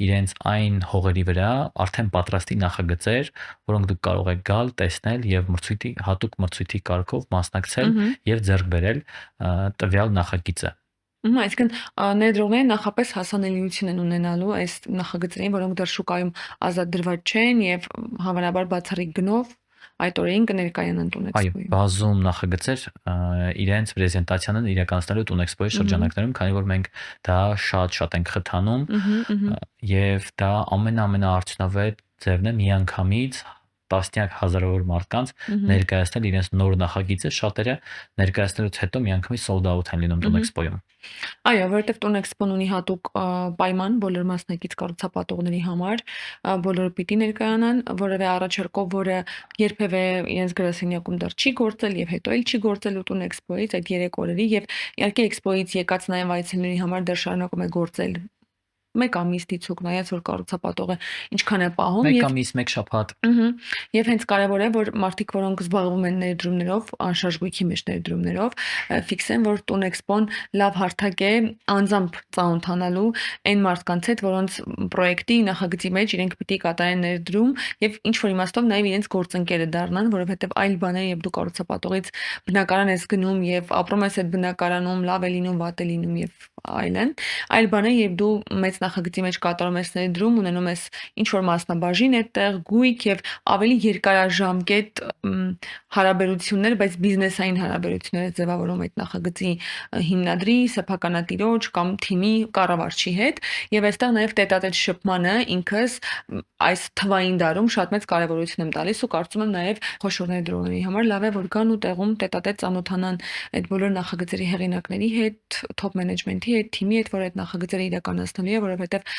իրենց այն հողերի վրա արդեն պատրաստի նախագծեր, որոնք դուք կարող եք գալ, տեսնել եւ հատուկ մրցույթի կարգով մասնակցել եւ ձեռք բերել տվյալ նախագիծը։ Այսինքն ներդրողները նախապես հասանելիություն են ունենալու այս նախագծերին, որոնք դեռ շուկայում ազատ դրված չեն եւ հավանաբար բացառիկ գնով այդ օրերին կներկայանան Այո, Տունեքսպոյում։ բազում նախագծեր իրենց պրեզենտացիան իրականացնելու Տունեքսպոյի շրջանակներում, քանի որ մենք դա շատ ենք խթանում եւ դա ամենաարդյունավետ ձևն է միանգամից տասնյակ հազարավոր մարդկանց ներկայացնել իրենց նոր նախագիծը, շատերը ներկայացնելուց հետո միանգամից sold out են լինում Տունեքսպոյում։ Այո, որովհետև Տունեքսպոն ունի հատուկ պայման բոլոր մասնակից կառուցապատողների համար, բոլորը պիտի ներկայանան, որևէ առաջարկով, որը երբևէ իրենց գրասենյակում դեռ չի գործել եւ հետո էլ չի գործել Տունեքսպոյից այդ 3 օրերի եւ իհարկե էքսպոյից եկած նաեւ այցելուների համար դեռ շարունակում է գործել 1 ամիս դիցուկ նայած որ կառուցապատողը ինչքան է պահում Մեկ ամիս, մեկ շաբաթ։ Եվ հենց կարևոր է որ մարդիկ որոնք զբաղվում են ներդրումներով, անշարժ գույքի մեջ ներդրումներով, ֆիքսեն որ Տունեքսպոն լավ հարթակ է անձամբ ծանոթանալու այն մարդկանց հետ, որոնց պրոյեկտի նախագծի մեջ իրենք պիտի կատարեն ներդրում եւ ինչ որ իմաստով նաեւ իրենց գործընկերը դառնան, որովհետեւ այլ բաներ եւ դու կառուցապատողից բնակարան ես գնում եւ ապրում ես այդ բնակարանում, լավ է լինում, վատ է լինում եւ այլն։ Այլ բան է եւ դու մեծ նախագծի մեջ կատարում ես ներդրում, ունենում ես ինչ որ մասնաբաժին այդտեղ, գույք եւ ավելի երկարաժամկետ հարաբերություններ, բայց բիզնեսային հարաբերություններ ձևավորում այդ նախագծի հիմնադրի, սեփականատիրոջ կամ թիմի կառավարչի հետ եւ այստեղ նաեւ տետատետ շփմանը ինքս այս թվային դարում շատ մեծ կարեւորություն եմ տալիս ու կարծում եմ նաեւ խոշոր ներդրողների համար լավ է որ գան ու տեղում տետատետ ծանոթանան այդ բոլոր նախագծերի հեղինակների հետ, top management-ի հետ, թիմի հետ, որ այդ նախագծերը իրականացնելու է, որովհետեւ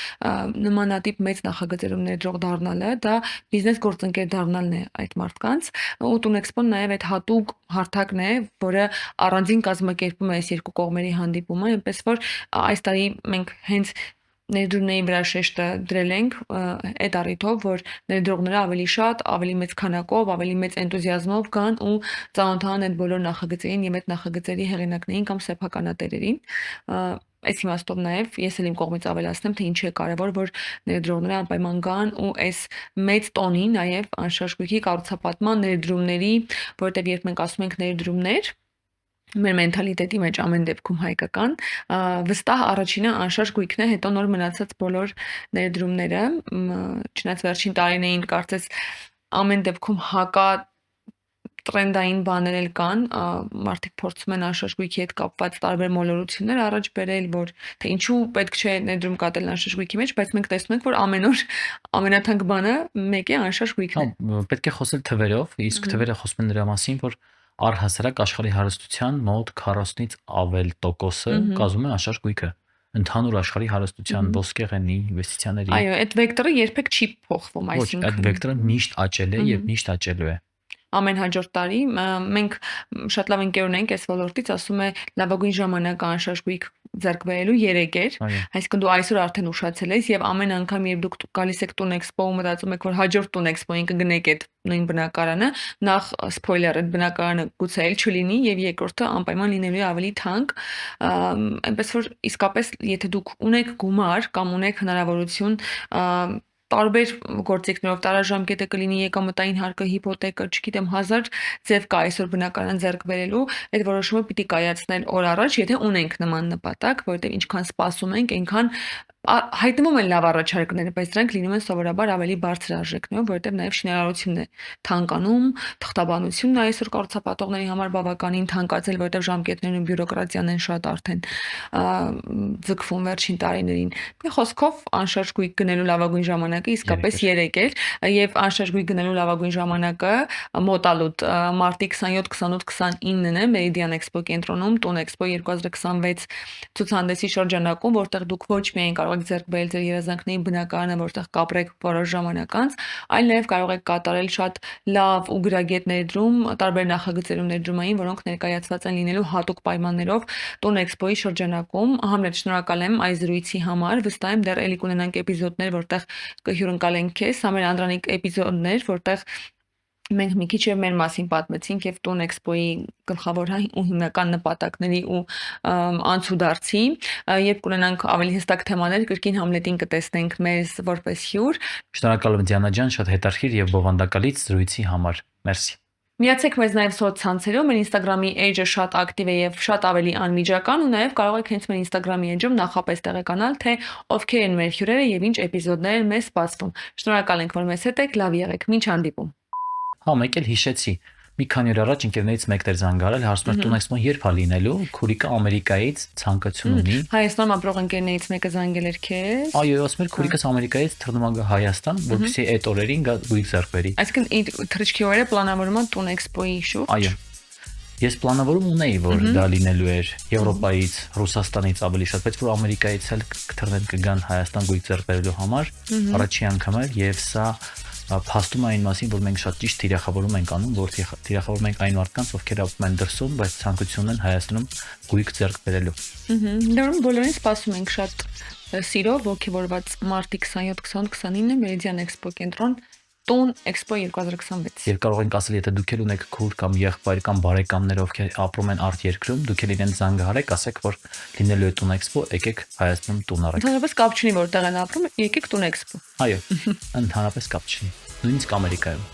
նմանատիպ մեծ նախագծերում ներդրող դառնալը դա բիզնես գործընկեր դառնալն է այդ մարդկանց ու Տունեքսպոն նաեւ այդ հատուկ հարթակն է, որը առանձին կազմակերպում է այս երկու կողմերի հանդիպումը, այնպես որ այս տարի մենք հենց ներդրումների վրա շեշտը դրել ենք այդ առիթով, որ ներդրողները ավելի շատ, ավելի մեծ քանակով, ավելի մեծ էնտուզիազմով կան ու ծանոթանան այդ բոլոր նախագծերին եւ այդ նախագծերի հեղինակներին կամ սեփականատերերին։ Այս իմաստով նաեւ ես էլ իմ կողմից ավելացնեմ, թե ինչու է կարեւոր, որ ներդրողները անպայման գան ու այս մեծ տոնի նաեւ անշարժ գույքի կառուցապատման ներդրումների, որովհետեւ երբ մենք ասում ենք ներդրումներ մեր մենթալիտետի մեջ ամեն դեպքում հայկական վստահ առաջինը անշարժ գույքն է, հետո նոր մնացած բոլոր ներդրումները, չնայած վերջին տարիներին կարծես ամեն դեպքում հակա տրենդային բաներ էլ կան, մարդիկ փորձում են անշարժ գույքի հետ կապված տարբեր մոլորություններ առաջ բերել, որ թե ինչու պետք չէ ներդրում կատարել անշարժ գույքի մեջ, բայց մենք տեսնում ենք, որ ամեն օր ամենաթանկ բանը մեկը անշարժ գույքն է։ Պետք է խոսել թվերով, իսկ թվերը խոսում են նրա մասին, որ առհասարակ աշխարհի հարստության մոտ 40-ից ավել տոկոսը կազմում է անշարժ գույքը ընդհանուր աշխարհի հարստության ոսկեղենի ինվեստիցիաների։ Այո, այդ վեկտորը երբեք չի փոխվում, այսինքն այդ վեկտորը միշտ աճել է եւ միշտ աճելու է։ Ամեն հաջորդ տարի մենք շատ լավ ընկեր ունենք այս ոլորտից, ասում է լավագույն ժամանակը անշարժ գույք ձեռք բերելու 3 էր, այսինքն դու այսօր արդեն ուշացել ես եւ ամեն անգամ երբ դուք գալիս եք Տունեքսպո ու մտածում եք որ հաջորդ Տունեքսպոին կգնեք այդ նույն բնակարանը, նախ սփոյլեր այդ բնակարանը գուցե էլ չլինի եւ երկրորդը անպայման լինելու է ավելի թանկ, այնպես որ իսկապես եթե դուք ունեք գումար կամ ունեք հնարավորություն տարբեր գործիքներով տարաժամկետը կլինի եկամտային հարկը, հիփոթեկը, չգիտեմ, 1000 ձև կա այսօր բնակարան ձեռք բերելու, այդ որոշումը պիտի կայացնել օր առաջ, եթե ունենք նման նպատակ, որովհետև ինչքան սպասում ենք, այնքան հայտնվում են լավ առաջարկները, բայց դրանք լինում են սովորաբար ավելի բարձր արժեքներով, որովհետև նաև շինարարությունն է թանկանում, թղթաբանությունն այսօր կառուցապատողների համար բավականին թանկացել, որովհետև ժամկետներն ու բյուրոկրատիան են շատ արդեն ձգվում վերջին տարիներին։ Մի խոսքով անշարժ գույք գնելու լավագույն ժամանակը իսկապես 3 էր եւ անշարժ գույք գնելու լավագույն ժամանակը մոտալուտ մարտի 27, 28, 29-ն է Meridian Expo կենտրոնում Տուն Expo 2026 ցուցահանդեսի շրջանակում, որտեղ դուք ոչ միայն կարող եք ձեռք բերել ձեր երազանքների բնակարանը, որտեղ կապրեք որոշ ժամանակ անց, այլ նաեւ կարող եք կատարել շատ լավ ու գրագետ ներդրում տարբեր նախագծերում ներդրումային, որոնք ներկայացված են լինելու հատուկ պայմաններով Տուն Expo-ի շրջանակում։ Համլետ, շնորհակալ եմ այս զրույցի համար, վստահ եմ դեռ էլի կունենանք էպիզոդներ, որտեղ կհյուրընկալենք քեզ, սա մեր անդրանիկ էպիզոդներ, որտեղ մենք մի քիչ եւ մեր մասին պատմեցինք եւ Տուն Expo-ի գլխավոր ու հիմնական նպատակների ու անցուդարձի, երբ կունենանք ավելի հստակ թեմաներ, կրկին Համլետին կտեսնենք մեզ որպես հյուր։ Շնորհակալ եմ Դիանա ջան, շատ հետաքրքիր եւ բովանդակալից զրույցի համար։ Մերսի։ Միացեք մեզ նաև սոցցանցերում, մեր Instagram-ի էջը շատ ակտիվ է եւ շատ ավելի անմիջական ու նաև կարող եք հենց մեր Instagram-ի էջում նախապես տեղեկանալ, թե ովքեր են մեր հյուրերը եւ ինչ էպիզոդներ են մեզ սպասվում։ Շնորհակալ ենք, որ մեզ հետ եք, լավ եղեք, մինչ հանդիպում։ Հա, մեկ էլ հիշեցի։ Մի քանի օր առաջ ընկերներից մեկն էր զանգարել, հարցնում էր տուն-էքսպոն երբ է լինելու, քուրիկը Ամերիկայից ցանկություն ունի։ Հայաստանում ապրող ընկերներից մեկը զանգել էր քեզ։ Այո, ասում էր քուրիկս Ամերիկայից թռնում է Հայաստան, որպեսզի այդ օրերին գա գույք ձեռք բերի։ Այսինքն թռիչքի օրերը պլանավորում են տուն էքսպոյի շուրջ։ Այո։ Ես պլանավորում ունեի, որ դա լինելու էր Եվրոպայից, Ռուսաստանից ավելի շատ, բայց որ Ամերիկայից էլ կթռնեն կգան Հայաստան գույք ձեռք բերելու համար, առաջի անգամ էր եւ սա փաստում է այն մասին, որ մենք շատ ճիշտ թիրախավորում ենք անում, որ թիրախավորում ենք այն մարդկանց, ովքեր ապրում են դրսում, բայց ցանկություն ունեն Հայաստանում գույք ձեռք բերելու։ Դեռ բոլորին սպասում ենք շատ սիրով ողջավորված մարտի 27-28-29 Meridian Expo կենտրոն Տուն Expo 2026։ Եվ կարող ենք ասել, եթե դուք էլ ունեք քուր կամ եղբայր կամ բարեկամներ, ովքեր ապրում են արտերկրում, դուք էլ իրենց զանգահարեք, ասեք, որ լինելու է Տուն Expo, եկեք Հայաստանում տուն արեք։ Ընդհանրապես կապ չունի որտեղ են ապրում, եկեք Տուն Expo։ Այո, ընդհանրապես կապ չունի։ Նույնիսկ Ամերիկայում։